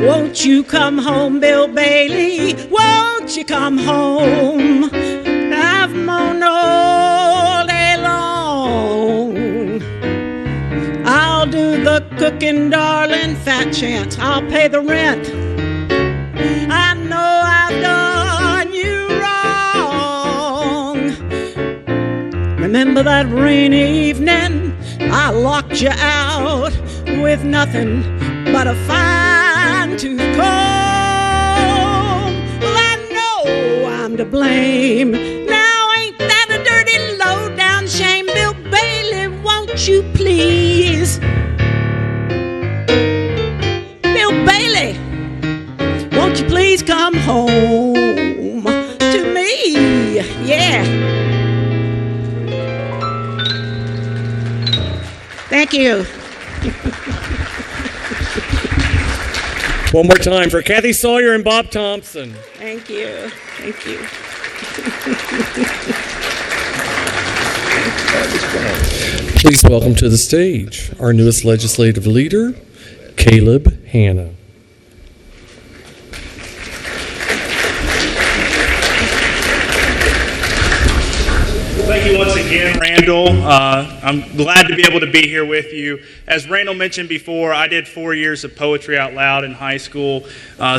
Won't you come home, Bill Bailey? Won't you come home? I've moaned all day long. I'll do the cooking, darling, fat chance. I'll pay the rent. I know I've done you wrong. Remember that rainy evening I locked you out with nothing but a fine-tooth comb? Well, I know I'm to blame. Now ain't that a dirty, low-down shame? Bill Bailey, won't you please? Bill Bailey, won't you please come home to me? Yeah. Thank you. One more time for Kathy Sawyer and Bob Thompson. Thank you. Thank you. Please welcome to the stage our newest legislative leader, Caleb Hanna. Thank you once again, Randall. I'm glad to be able to be here with you. As Randall mentioned before, I did 4 years of poetry out loud in high school,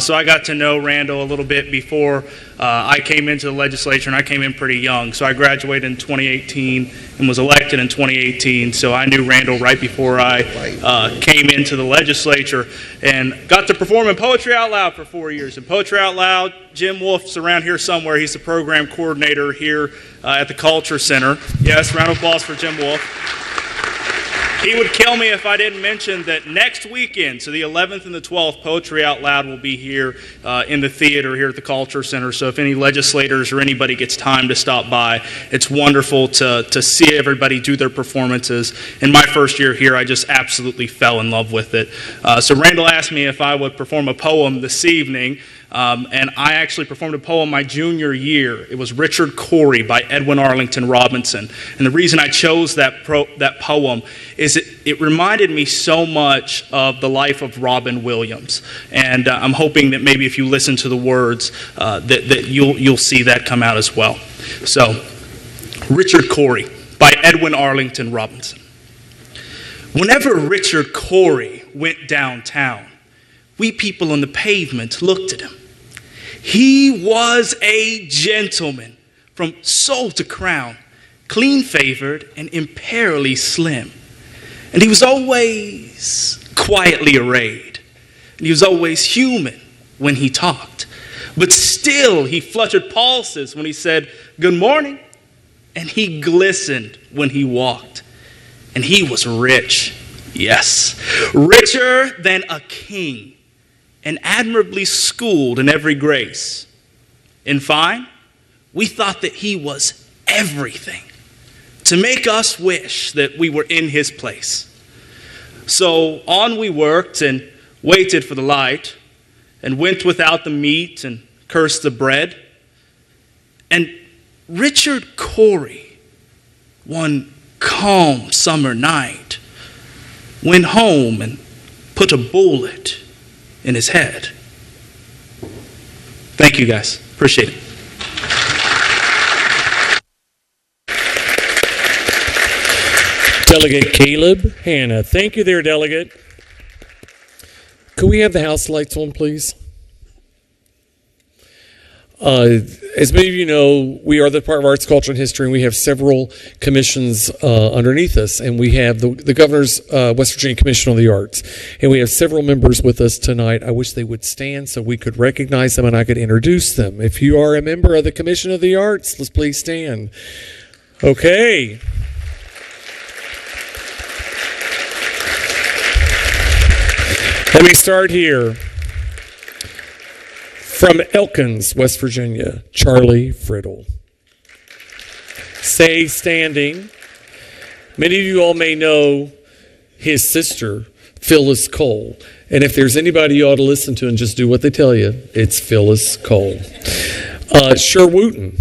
so I got to know Randall a little bit before I came into the legislature, and I came in pretty young. So I graduated in 2018 and was elected in 2018, so I knew Randall right before I came into the legislature, and got to perform in Poetry Out Loud for 4 years. In Poetry Out Loud, Jim Wolf's around here somewhere. He's the program coordinator here at the Culture Center. Yes, round of applause for Jim Wolf. He would kill me if I didn't mention that next weekend, so the 11th and the 12th, Poetry Out Loud will be here in the theater here at the Culture Center. So if any legislators or anybody gets time to stop by, it's wonderful to see everybody do their performances. In my first year here, I just absolutely fell in love with it. So Randall asked me if I would perform a poem this evening. And I actually performed a poem my junior year. It was Richard Cory by Edwin Arlington Robinson. And the reason I chose that poem is it reminded me so much of the life of Robin Williams. And I'm hoping that maybe if you listen to the words, that you'll see that come out as well. So, Richard Cory by Edwin Arlington Robinson. Whenever Richard Cory went downtown, we people on the pavement looked at him. He was a gentleman from soul to crown, clean-favored and imperially slim. And he was always quietly arrayed. And he was always human when he talked. But still, he fluttered pulses when he said, "Good morning." And he glistened when he walked. And he was rich, yes, richer than a king, and admirably schooled in every grace. In fine, we thought that he was everything to make us wish that we were in his place. So on we worked and waited for the light, and went without the meat and cursed the bread. And Richard Cory, one calm summer night, went home and put a bullet in his head. Thank you, guys. Appreciate it. Delegate Caleb Hanna. Thank you there, Delegate. Could we have the house lights on, please? As many of you know, we are the Department of Arts, Culture, and History, and we have several commissions underneath us. And we have the Governor's West Virginia Commission on the Arts. And we have several members with us tonight. I wish they would stand so we could recognize them and I could introduce them. If you are a member of the Commission of the Arts, let's please stand. Okay. Let me start here. From Elkins, West Virginia, Charlie Friddle. Stay standing. Many of you all may know his sister, Phyllis Cole. And if there's anybody you ought to listen to and just do what they tell you, it's Phyllis Cole. Sher Wooten.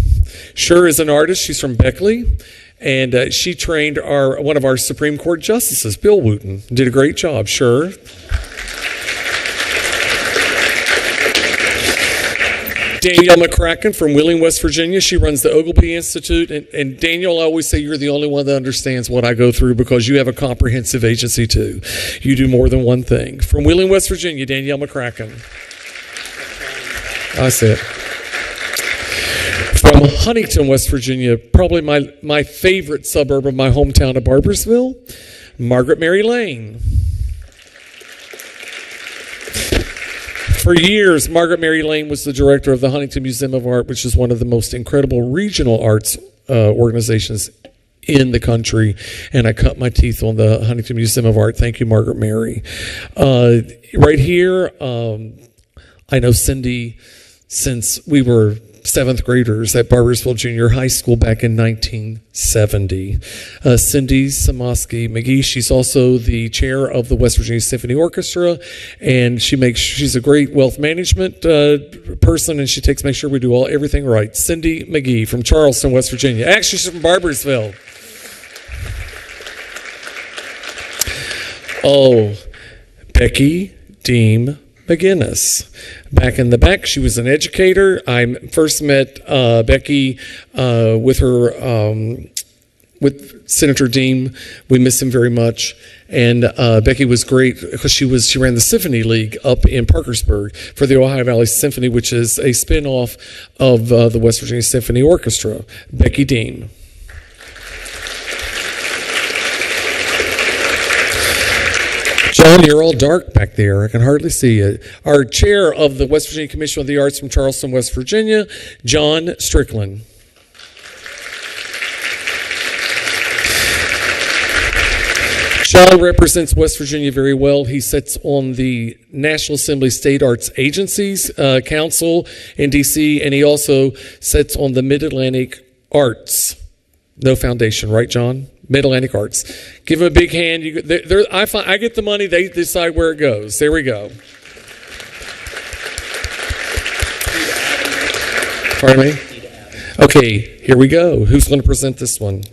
Sher is an artist. She's from Beckley. And she trained one of our Supreme Court justices, Bill Wooten. Did a great job, Sher. Danielle Mccracken from Wheeling, West Virginia. She runs the Ogilvy Institute. And Danielle, I always say you're the only one that understands what I go through because you have a comprehensive agency too. You do more than one thing. From Wheeling, West Virginia, Danielle Mccracken. I see it. From Huntington, West Virginia, probably my favorite suburb of my hometown of Barboursville, Margaret Mary Lane. For years, Margaret Mary Lane was the director of the Huntington Museum of Art, which is one of the most incredible regional arts organizations in the country. And I cut my teeth on the Huntington Museum of Art. Thank you, Margaret Mary. Right here, I know Cindy since we were 7th graders at Barboursville Junior High School back in 1970. Cindy Samosky Mcgee, she's also the chair of the West Virginia Symphony Orchestra, and she's a great wealth management person, and she makes sure we do everything right. Cindy Mcgee from Charleston, West Virginia. Actually, she's from Barboursville. Oh, Becky Deem McGinnis. Back in the back, she was an educator. I first met Becky with Senator Deem. We miss him very much. And Becky was great because she ran the Symphony League up in Parkersburg for the Ohio Valley Symphony, which is a spin-off of the West Virginia Symphony Orchestra. Becky Deem. John, you're all dark back there. I can hardly see you. Our chair of the West Virginia Commission on the Arts from Charleston, West Virginia, John Strickland. John represents West Virginia very well. He sits on the National Assembly State Arts Agencies Council in D.C., and he also sits on the Mid-Atlantic Arts. No foundation, right, John? Mid-Atlantic Arts. Give them a big hand. I get the money. They decide where it goes. There we go. Pardon me? Okay, here we go. Who's going to present this one?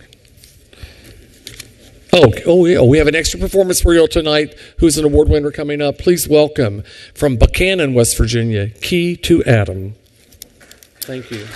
Oh, yeah. We have an extra performance for you all tonight. Who's an award winner coming up? Please welcome from Buchanan, West Virginia, Key to Adam. Thank you.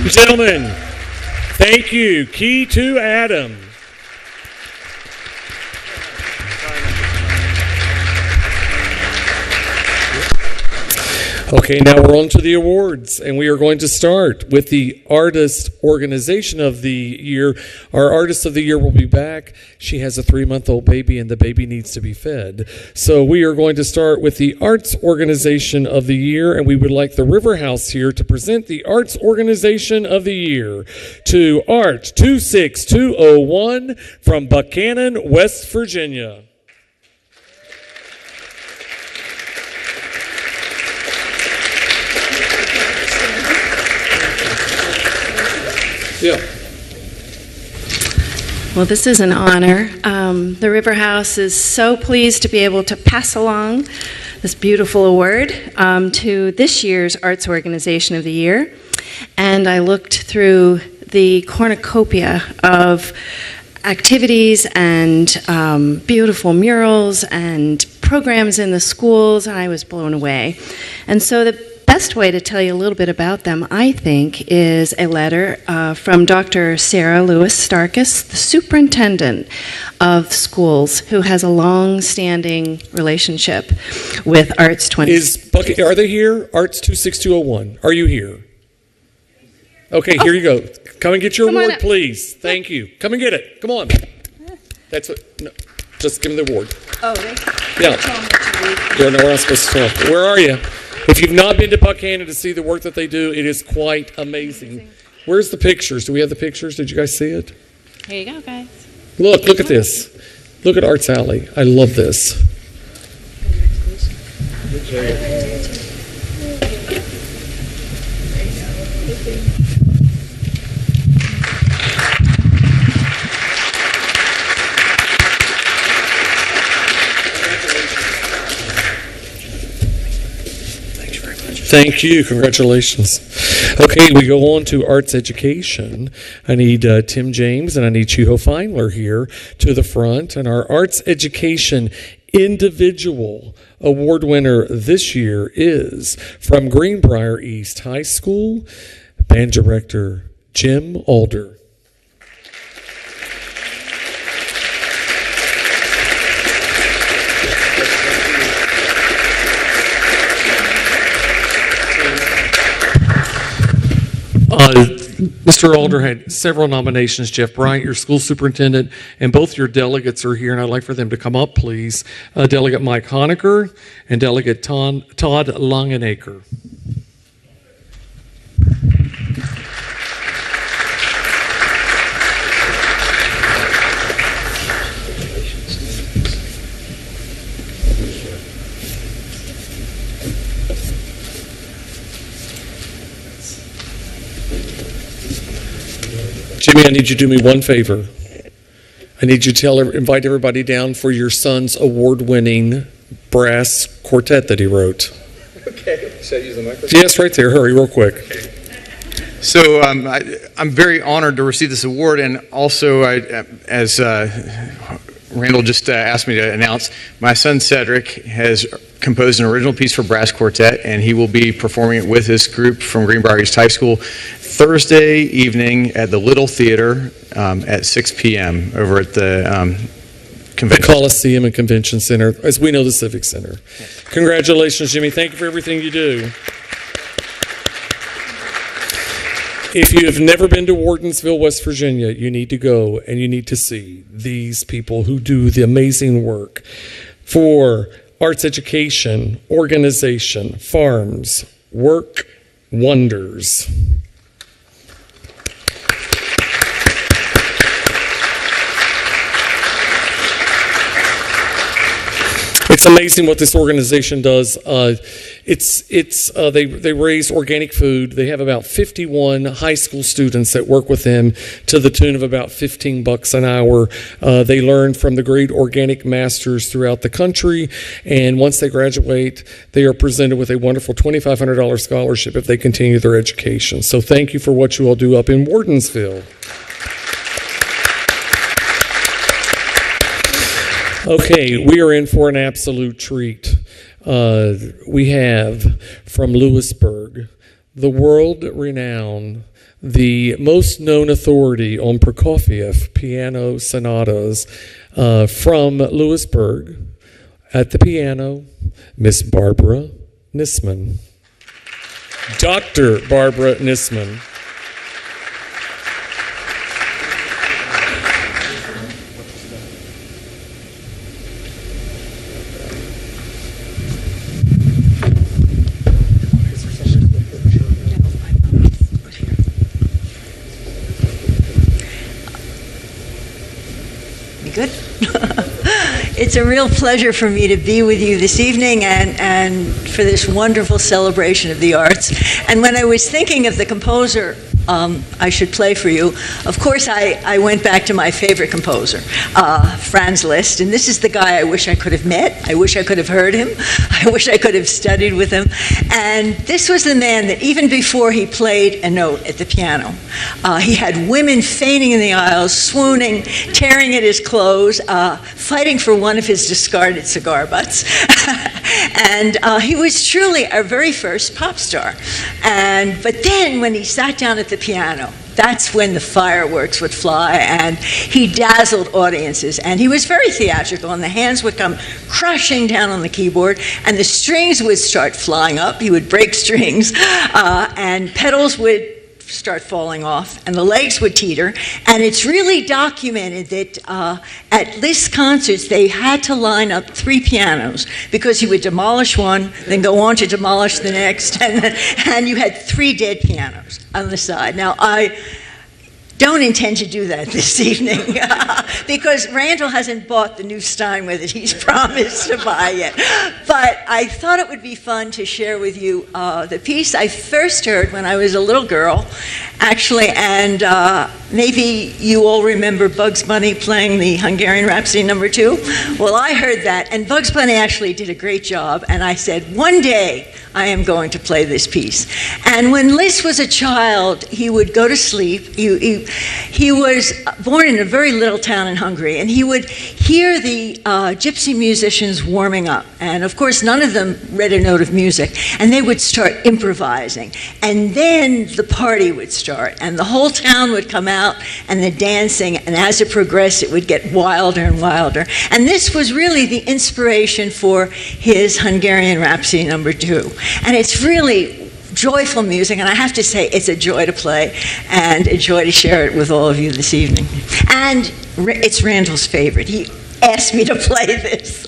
Gentlemen, thank you. Key to Adam. Okay, now we're on to the awards, and we are going to start with the Artist Organization of the Year. Our Artist of the Year will be back. She has a 3-month-old baby, and the baby needs to be fed. So we are going to start with the Arts Organization of the Year, and we would like the River House here to present the Arts Organization of the Year to Art 26201 from Buchanan, West Virginia. Yeah. Well, this is an honor. The River House is so pleased to be able to pass along this beautiful award to this year's Arts Organization of the Year. And I looked through the cornucopia of activities and beautiful murals and programs in the schools, and I was blown away. And so the best way to tell you a little bit about them, I think, is a letter from Dr. Sarah Lewis-Starkus, the superintendent of schools, who has a long-standing relationship with Arts 20. Are they here? Arts 26201. Are you here? Okay, here you go. Come and get your award, please. Thank you. Come and get it. Come on. That's what. No, just give me the award. Oh, they yeah. We're not supposed to talk. Where are you? If you've not been to Buchanan to see the work that they do, it is quite amazing. Where's the pictures? Do we have the pictures? Did you guys see it? Here you go, guys. Look at this. Look at Arts Alley. I love this. Thank you. Congratulations. Okay, we go on to arts education. I need Tim James and I need Chiho Feinler here to the front. And our arts education individual award winner this year is from Greenbrier East High School, band director Jim Alder. Mr. Alder had several nominations. Jeff Bryant, your school superintendent, and both your delegates are here, and I'd like for them to come up, please. Delegate Mike Honecker and Delegate Todd Longenacre. Jimmy, I need you to do me one favor. I need you to invite everybody down for your son's award-winning brass quartet that he wrote. Okay. Should I use the microphone? Yes, right there. Hurry, real quick. Okay. So I'm very honored to receive this award, and also, as Randall just asked me to announce, my son Cedric has composed an original piece for brass quartet, and he will be performing it with his group from Greenbrier East High School Thursday evening at the Little Theater at 6 p.m. over at the convention. The Coliseum and Convention Center, as we know, the Civic Center. Yes. Congratulations, Jimmy. Thank you for everything you do. If you have never been to Wardensville, West Virginia, you need to go and you need to see these people who do the amazing work for arts education, organization, farms, work It's amazing what this organization does. They raise organic food. They have about 51 high school students that work with them to the tune of about $15 an hour. They learn from the great organic masters throughout the country, and once they graduate, they are presented with a wonderful $2,500 scholarship if they continue their education. So thank you for what you all do up in Wardensville. Okay, we are in for an absolute treat. We have from Lewisburg, the world-renowned, the most known authority on Prokofiev piano sonatas from Lewisburg. At the piano, Miss Barbara Nisman. Dr. Barbara Nisman. Good. It's a real pleasure for me to be with you this evening and for this wonderful celebration of the arts. And when I was thinking of the composer I should play for you, of course I went back to my favorite composer, Franz Liszt, and this is the guy I wish I could have met. I wish I could have heard him. I wish I could have studied with him. And this was the man that even before he played a note at the piano, he had women fainting in the aisles, swooning, tearing at his clothes, fighting for one of his discarded cigar butts. And he was truly our very first pop star. But then when he sat down at the piano, that's when the fireworks would fly, and he dazzled audiences. And he was very theatrical, and the hands would come crushing down on the keyboard, and the strings would start flying up. He would break strings, and pedals would start falling off, and the legs would teeter. And it's really documented that at Liszt concerts, they had to line up 3 pianos because he would demolish one, then go on to demolish the next, and you had 3 dead pianos on the side. Now, I don't intend to do that this evening because Randall hasn't bought the new Steinway that he's promised to buy yet. But I thought it would be fun to share with you the piece I first heard when I was a little girl, actually, and maybe you all remember Bugs Bunny playing the Hungarian Rhapsody No. 2. Well, I heard that, and Bugs Bunny actually did a great job, and I said, one day I am going to play this piece. And when Liszt was a child, he would go to sleep. He was born in a very little town in Hungary, and he would hear the gypsy musicians warming up. And of course, none of them read a note of music, and they would start improvising. And then the party would start, and the whole town would come out, and the dancing, and as it progressed, it would get wilder and wilder. And this was really the inspiration for his Hungarian Rhapsody No. 2. And it's really joyful music, and I have to say it's a joy to play and a joy to share it with all of you this evening. And it's Randall's favorite. He asked me to play this.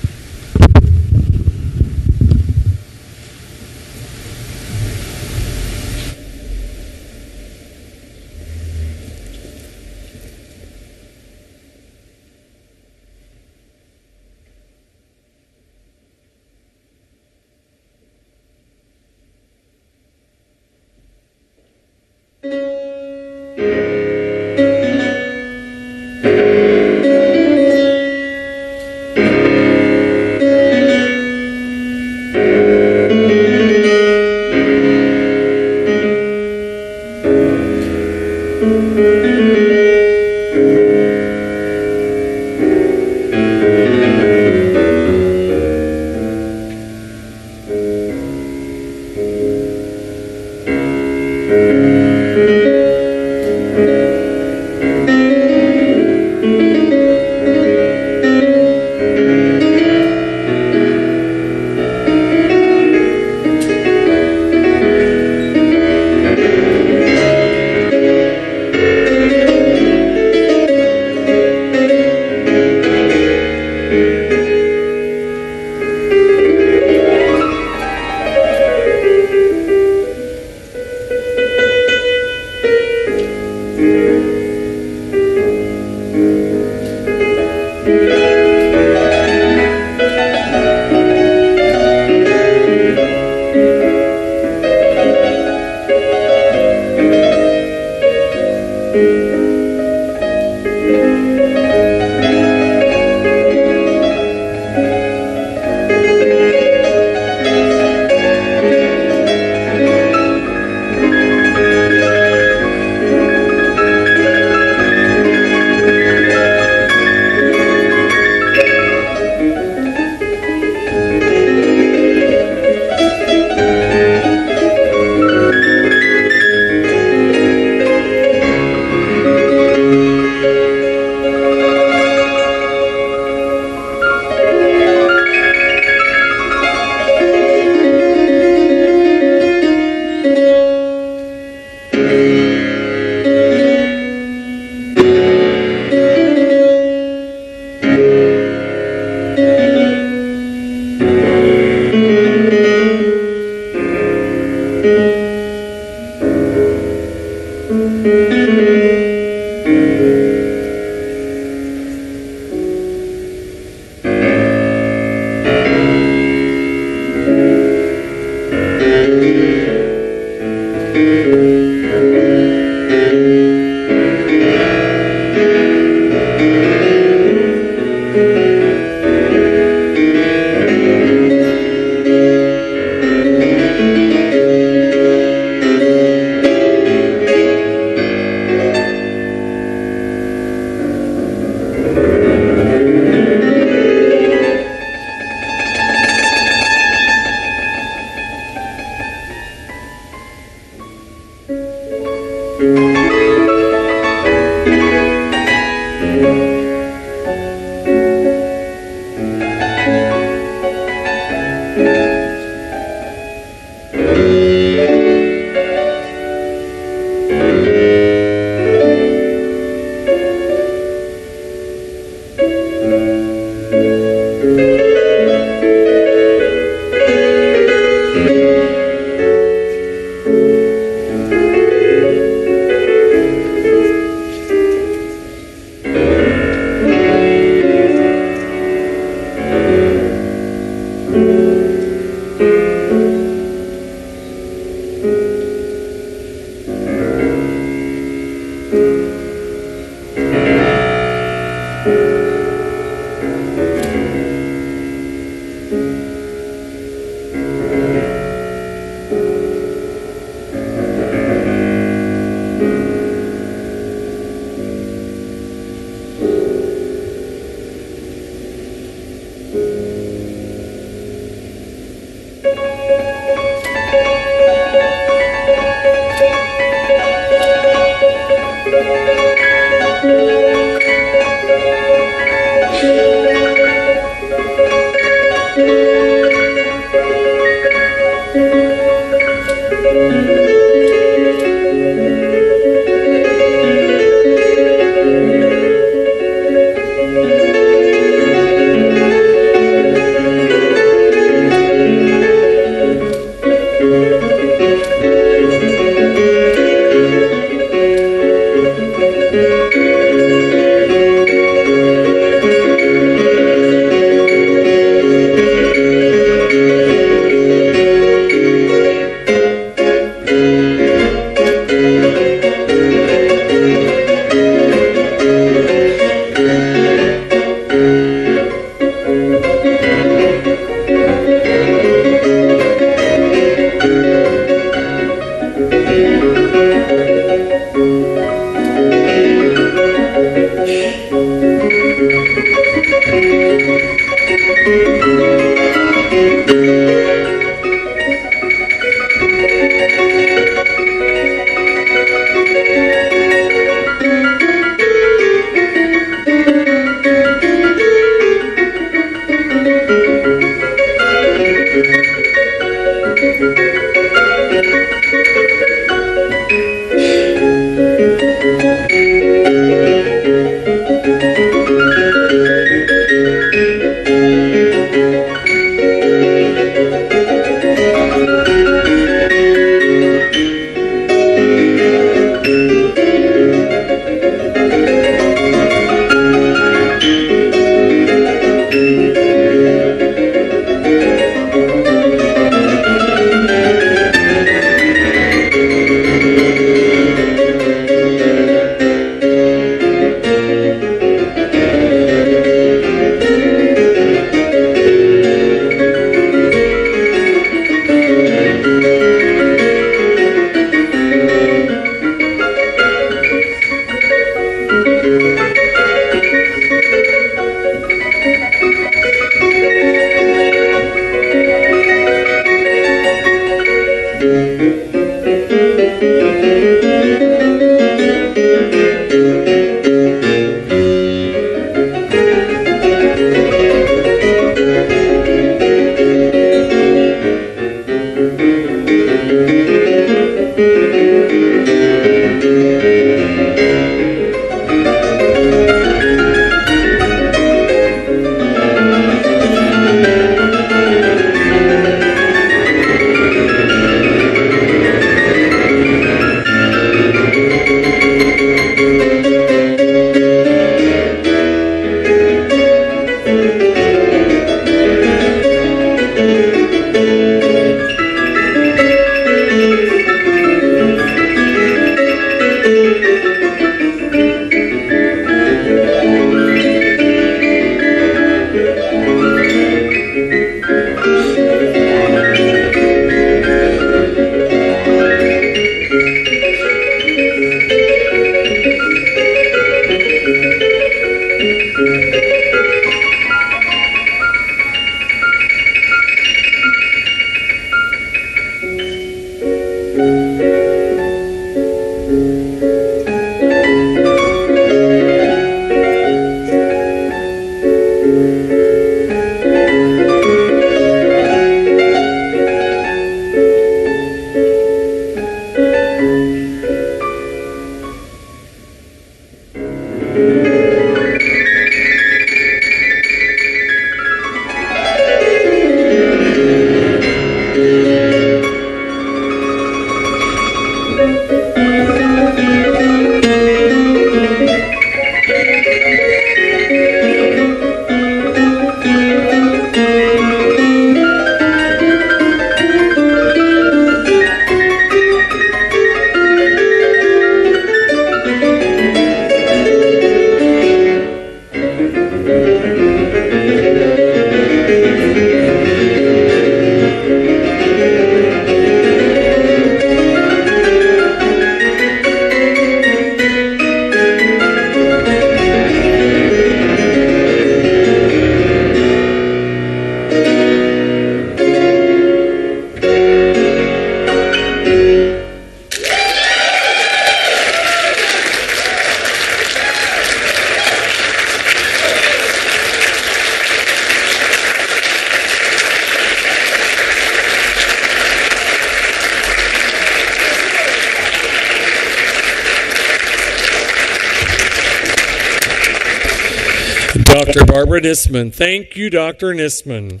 Dr. Barbara Nisman. Thank you, Dr. Nisman.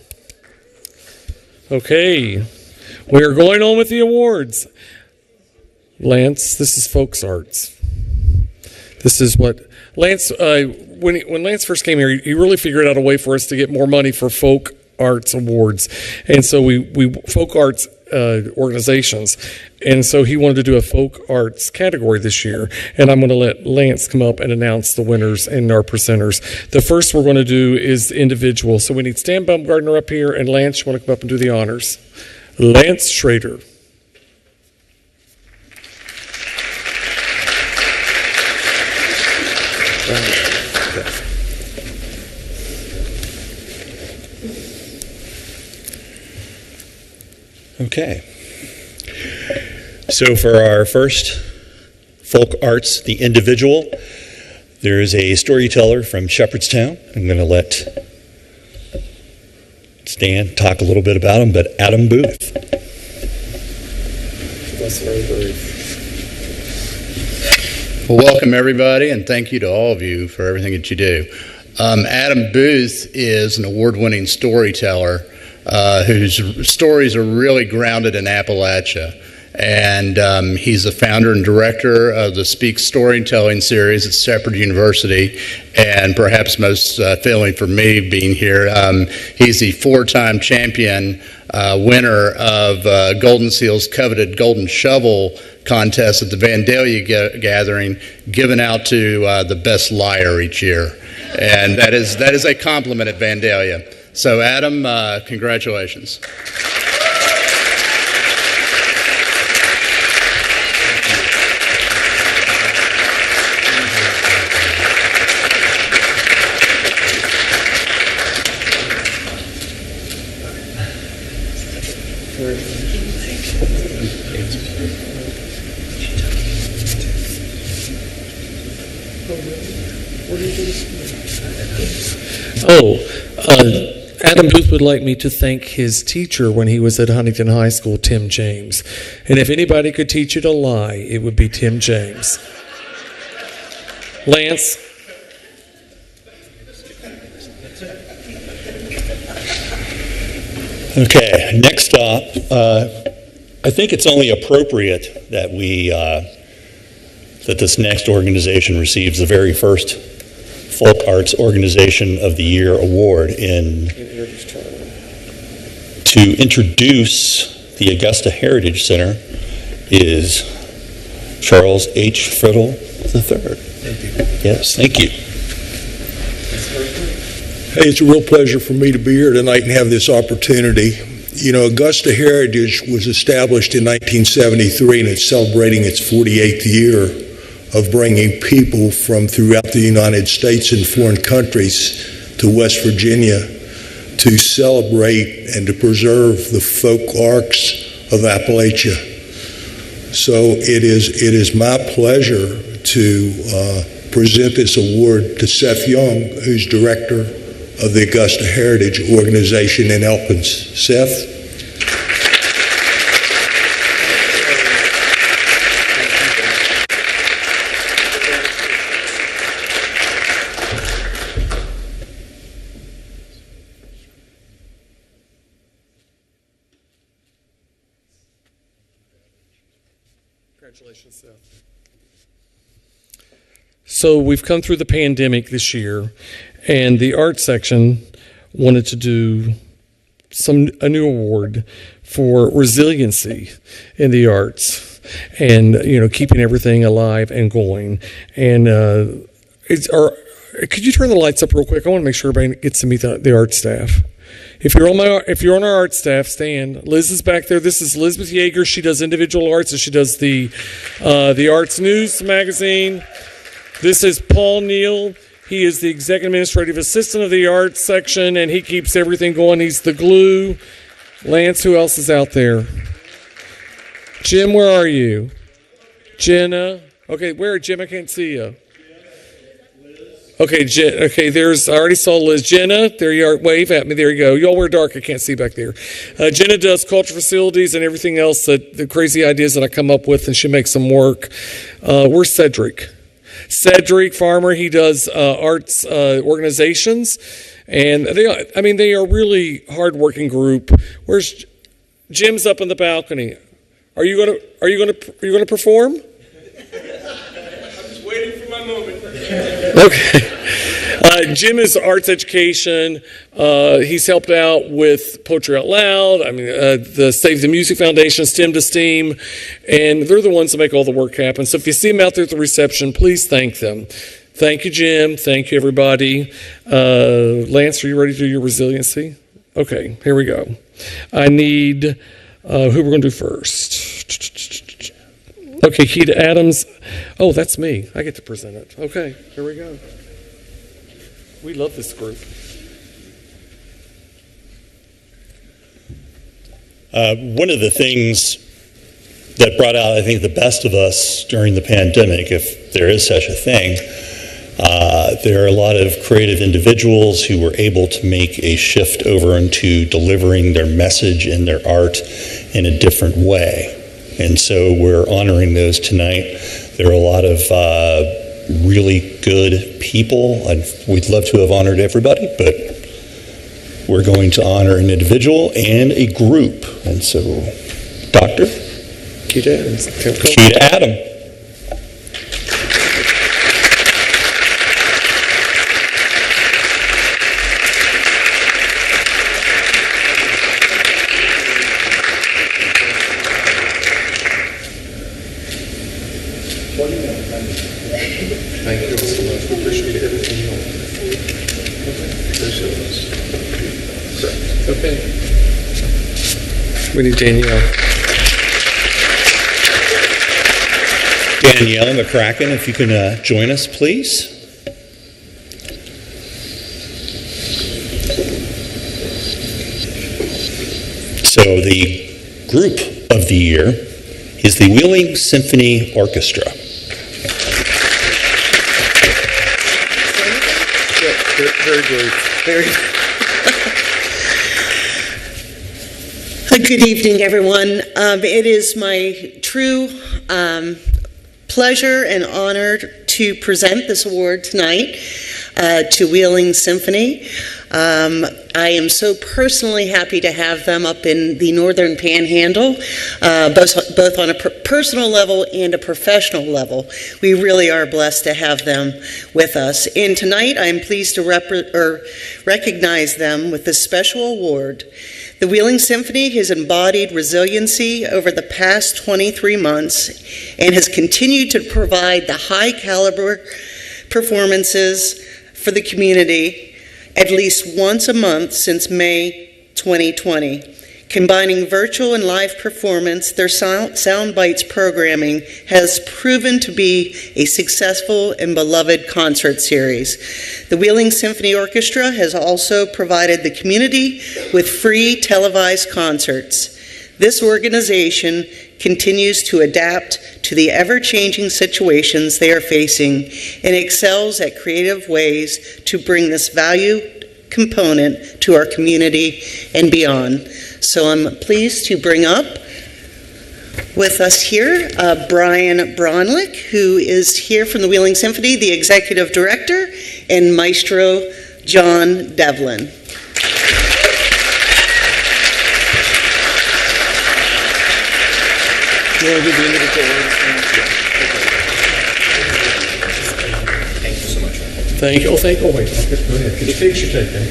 Okay, we are going on with the awards. Lance, this is Folks Arts. This is what Lance, when Lance first came here, he really figured out a way for us to get more money for folk arts awards. And so we folk arts organizations. And so he wanted to do a folk arts category this year. And I'm going to let Lance come up and announce the winners and our presenters. The first we're going to do is individual. So we need Stan Baumgartner up here, and Lance, you want to come up and do the honors. Lance Schrader. Okay. So for our first folk arts, the individual, there is a storyteller from Shepherdstown. I'm going to let Stan talk a little bit about him, but Adam Booth. Well, welcome everybody, and thank you to all of you for everything that you do. Adam Booth is an award-winning storyteller whose stories are really grounded in Appalachia. And he's the founder and director of the Speak Storytelling series at Shepherd University, and perhaps most fitting for me being here, he's the four-time champion winner of Golden Seal's coveted Golden Shovel contest at the Vandalia Gathering, given out to the best liar each year. And that is a compliment at Vandalia. So Adam, congratulations. Adam Booth would like me to thank his teacher when he was at Huntington High School, Tim James. And if anybody could teach you to lie, it would be Tim James. Lance? Okay, next up, I think it's only appropriate that that this next organization receives the very first Folk Arts Organization of the Year award. To introduce the Augusta Heritage Center is Charles H. Friddle III. Yes, thank you. Hey, it's a real pleasure for me to be here tonight and have this opportunity. You know, Augusta Heritage was established in 1973 and it's celebrating its 48th year of bringing people from throughout the United States and foreign countries to West Virginia to celebrate and to preserve the folk arts of Appalachia. So it is my pleasure to present this award to Seth Young, who's director of the Augusta Heritage Organization in Elkins. Seth? Congratulations, Seth. So we've come through the pandemic this year, and the arts section wanted to do a new award for resiliency in the arts, and keeping everything alive and going. And could you turn the lights up real quick? I want to make sure everybody gets to meet the art staff. If you're on our art staff, stand. Liz is back there. This is Elizabeth Yeager. She does individual arts, and she does the Arts News magazine. This is Paul Neal. He is the executive administrative assistant of the arts section, and he keeps everything going. He's the glue. Lance, who else is out there? Jim, where are you? Jenna. Okay, where, Jim? I can't see you. Okay, I already saw Liz. Jenna, there you are. Wave at me. There you go. Y'all wear dark. I can't see back there. Jenna does culture facilities and everything else, the crazy ideas that I come up with, and she makes them work. Where's Cedric? Cedric Farmer, he does arts organizations, and they are really hard-working group. Where's Jim's up on the balcony? Are you gonna perform? I'm just waiting for my moment. Okay. Jim is arts education. He's helped out with Poetry Out Loud. The Save the Music Foundation, STEM to STEAM, and they're the ones that make all the work happen. So if you see them out there at the reception, please thank them. Thank you, Jim. Thank you, everybody. Lance, are you ready to do your resiliency? Okay, here we go. I need, who we're going to do first? Okay, Keita Adams. Oh, that's me. I get to present it. Okay, here we go. We love this group. One of the things that brought out, I think, the best of us during the pandemic, if there is such a thing, there are a lot of creative individuals who were able to make a shift over into delivering their message and their art in a different way. And so we're honoring those tonight. There are a lot of really good people. We'd love to have honored everybody, but we're going to honor an individual and a group. And so, Dr. Keita Adams. Keita Adams. Thank you so much. We appreciate everything you do. Okay. We need Danielle. Danielle Mccracken, if you can join us, please. So the group of the year is the Wheeling Symphony Orchestra. Very great. Very. Good evening, everyone. It is my true pleasure and honor to present this award tonight to Wheeling Symphony. I am so personally happy to have them up in the Northern Panhandle, both on a personal level and a professional level. We really are blessed to have them with us. And tonight I'm pleased to recognize them with this special award. The Wheeling Symphony has embodied resiliency over the past 23 months and has continued to provide the high caliber performances for the community at least once a month since May 2020. Combining virtual and live performance, their Sound Bites programming has proven to be a successful and beloved concert series. The Wheeling Symphony Orchestra has also provided the community with free televised concerts. This organization continues to adapt to the ever-changing situations they are facing and excels at creative ways to bring this value component to our community and beyond. So I'm pleased to bring up with us here Brian Bronlick, who is here from the Wheeling Symphony, the Executive Director, and Maestro John Devlin. You want to give the individual Thank you so much. Thank you. Oh, thank you. Oh, wait. Okay, go ahead. Could you fix your tape then?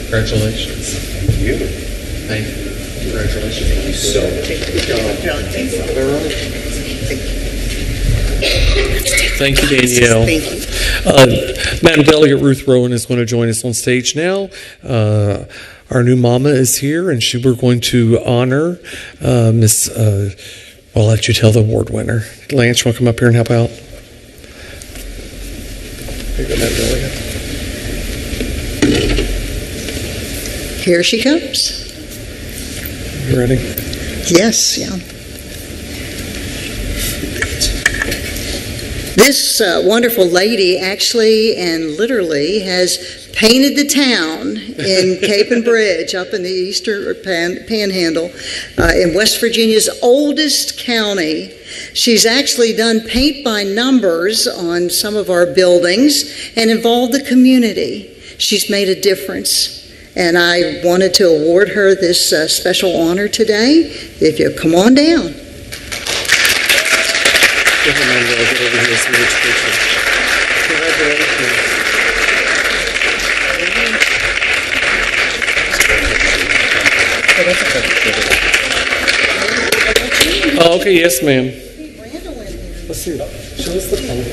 Congratulations. Thank you. Thank you. Congratulations. Thank you so much. Thank you, Danielle. Thank you. Madam Delegate Ruth Rowan is going to join us on stage now. Our new mama is here, and we're going to honor Miss. I'll let you tell the award winner. Lance, you want to come up here and help out? Here she comes. You ready? Yes, yeah. This wonderful lady actually and literally has painted the town in Cape and Bridge up in the eastern panhandle in West Virginia's oldest county. She's actually done paint by numbers on some of our buildings and involved the community. She's made a difference. And I wanted to award her this special honor today. If you come on down. Oh, okay, yes, ma'am. Let's see. Show us the phone.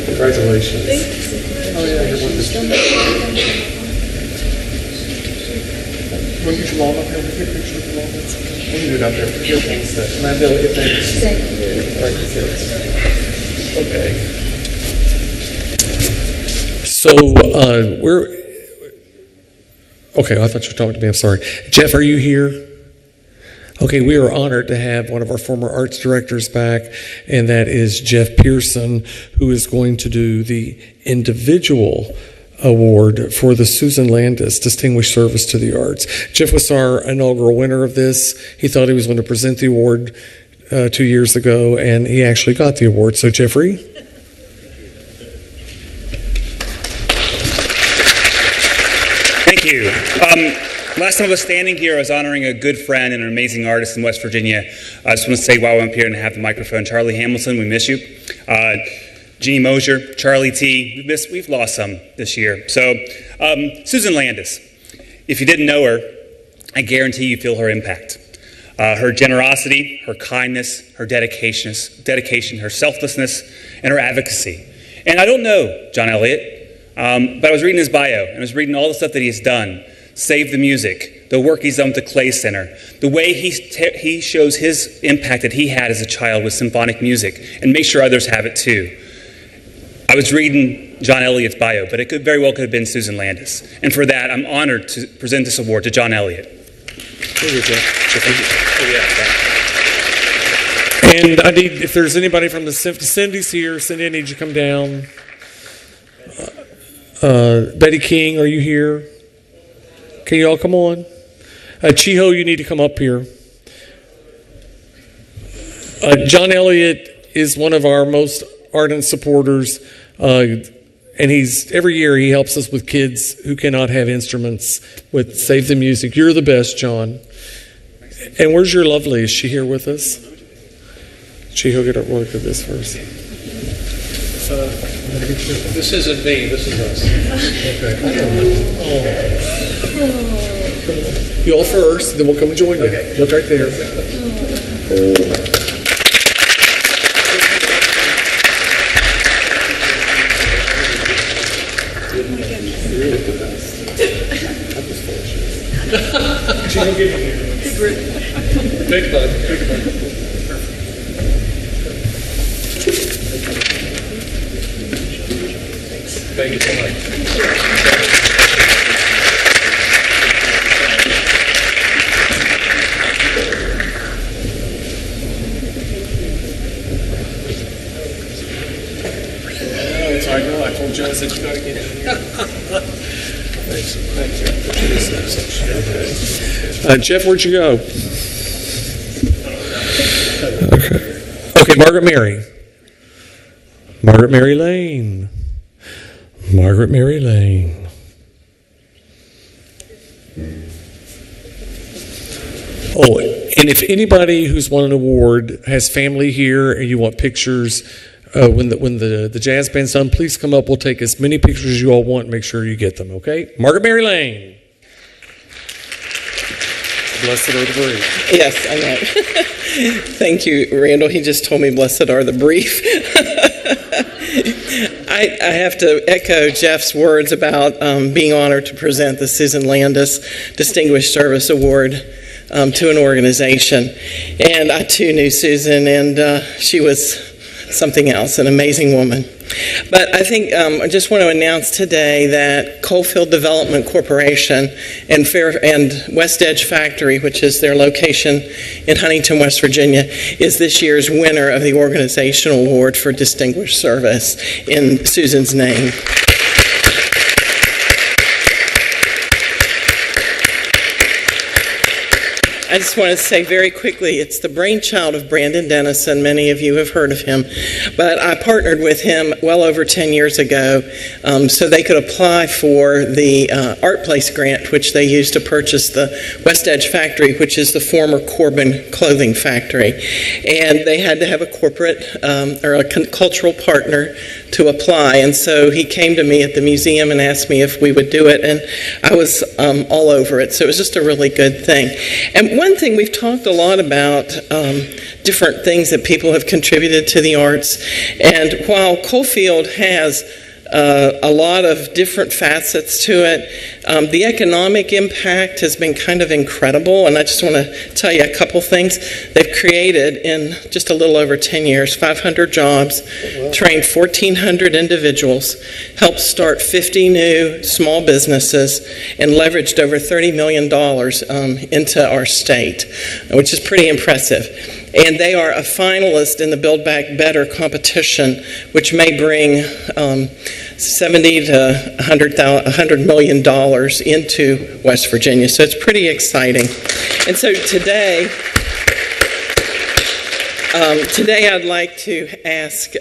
Congratulations. Oh, yeah, you're one this one. Want to get your mom up here? Take a picture of your mom. We can do it up there. Good things. Can I be able to get thanks? Thank you. Right, okay. So, we're... Okay, I thought you were talking to me. I'm sorry. Jeff, are you here? Okay, we are honored to have one of our former arts directors back, and that is Jeff Pearson, who is going to do the individual award for the Susan Landis Distinguished Service to the Arts. Jeff was our inaugural winner of this. He thought he was going to present the award 2 years ago, and he actually got the award. So, Jeffrey? Thank you. Last time I was standing here, I was honoring a good friend and an amazing artist in West Virginia. I just want to say while I'm up here and have the microphone, Charlie Hamilton, we miss you. Jeannie Mosier, Charlie T, we've lost some this year. So, Susan Landis, if you didn't know her, I guarantee you feel her impact. Her generosity, her kindness, her dedication, her selflessness, and her advocacy. And I don't know John Elliott, but I was reading his bio, and I was reading all the stuff that he's done. Save the Music, the work he's done with the Clay Center, the way he shows his impact that he had as a child with symphonic music, and make sure others have it too. I was reading John Elliott's bio, but it very well could have been Susan Landis. And for that, I'm honored to present this award to John Elliott. And I need, if there's anybody from the Cindy's here, Cindy, I need you to come down. Betty King, are you here? Can you all come on? Chiho, you need to come up here. John Elliott is one of our most ardent supporters, and every year he helps us with kids who cannot have instruments with Save the Music. You're the best, John. And where's your lovely? Is she here with us? Chiho, get our work at this first. This isn't me, this is us. Okay. You all first, then we'll come and join you. Okay. Look right there. Big bud. Big bud. Thank you so much. I told John, I said, you got to get it. Thanks. Thanks. Jeff, where'd you go? Okay, Margaret Mary. Margaret Mary Lane. Margaret Mary Lane. Oh, and if anybody who's won an award has family here and you want pictures, when the jazz band's done, please come up. We'll take as many pictures as you all want and make sure you get them, okay? Margaret Mary Lane. Blessed are the brief. Yes, I know. Thank you, Randall. He just told me blessed are the brief. I have to echo Jeff's words about being honored to present the Susan Landis Distinguished Service Award to an organization. And I too knew Susan, and she was something else, an amazing woman. But I think I just want to announce today that Coalfield Development Corporation and West Edge Factory, which is their location in Huntington, West Virginia, is this year's winner of the Organizational Award for Distinguished Service in Susan's name. I just want to say very quickly, it's the brainchild of Brandon Dennison. Many of you have heard of him. But I partnered with him well over 10 years ago so they could apply for the Art Place grant, which they used to purchase the West Edge factory, which is the former Corbin clothing factory. And they had to have a corporate or a cultural partner to apply. And so he came to me at the museum and asked me if we would do it. And I was all over it. So it was just a really good thing. And one thing, we've talked a lot about different things that people have contributed to the arts. And while Coalfield has a lot of different facets to it, the economic impact has been kind of incredible. And I just want to tell you a couple things. They've created in just a little over 10 years, 500 jobs, trained 1,400 individuals, helped start 50 new small businesses, and leveraged over $30 million into our state, which is pretty impressive. And they are a finalist in the Build Back Better competition, which may bring $70 to $100 million into West Virginia. So it's pretty exciting. And so today I'd like to ask,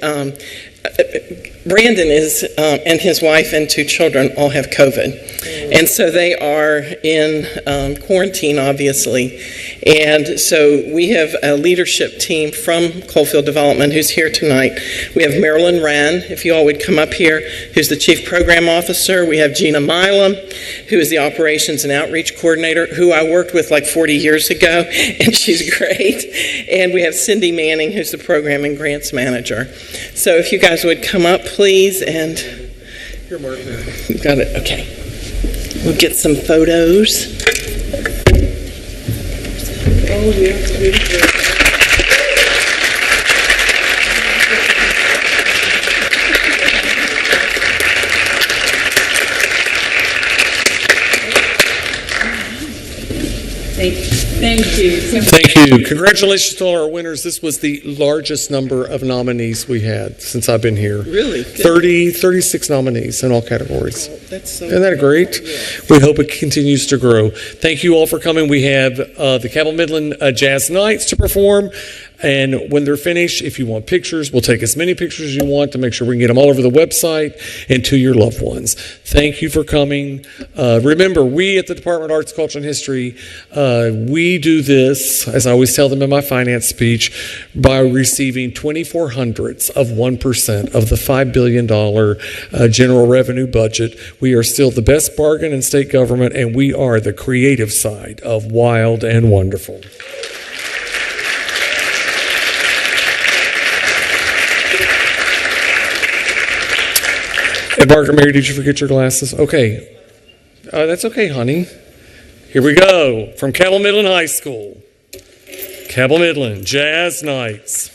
Brandon is, and his wife and 2 children all have COVID. And so they are in quarantine, obviously. And so we have a leadership team from Coalfield Development who's here tonight. We have Marilyn Wran, if you all would come up here, who's the Chief Program Officer. We have Gina Milam, who is the Operations and Outreach Coordinator, who I worked with like 40 years ago, and she's great. And we have Cindy Manning, who's the Program and Grants Manager. So if you guys would come up, please, and Here, Mark. got it, okay. We'll get some photos. Oh, yeah. Thank you. Thank you. Congratulations to all our winners. This was the largest number of nominees we had since I've been here. Really? 36 nominees in all categories. That's so Isn't that great? We hope it continues to grow. Thank you all for coming. We have the Cabell Midland Jazz Nights to perform. And when they're finished, if you want pictures, we'll take as many pictures as you want to make sure we can get them all over the website and to your loved ones. Thank you for coming. Remember, we at the Department of Arts, Culture, and History, we do this, as I always tell them in my finance speech, by receiving 24 hundredths of 1% of the $5 billion general revenue budget. We are still the best bargain in state government, and we are the creative side of wild and wonderful. And Margaret Mary, did you forget your glasses? Okay. That's okay, honey. Here we go. From Cabell Midland High School. Cabell Midland Jazz Nights.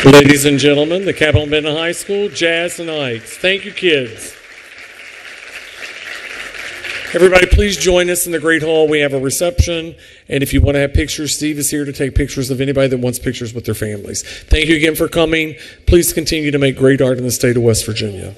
Ladies and gentlemen, the Capitol Benton High School Jazz Nights. Thank you, kids. Everybody, please join us in the Great Hall. We have a reception, and if you want to have pictures, Steve is here to take pictures of anybody that wants pictures with their families. Thank you again for coming. Please continue to make great art in the state of West Virginia.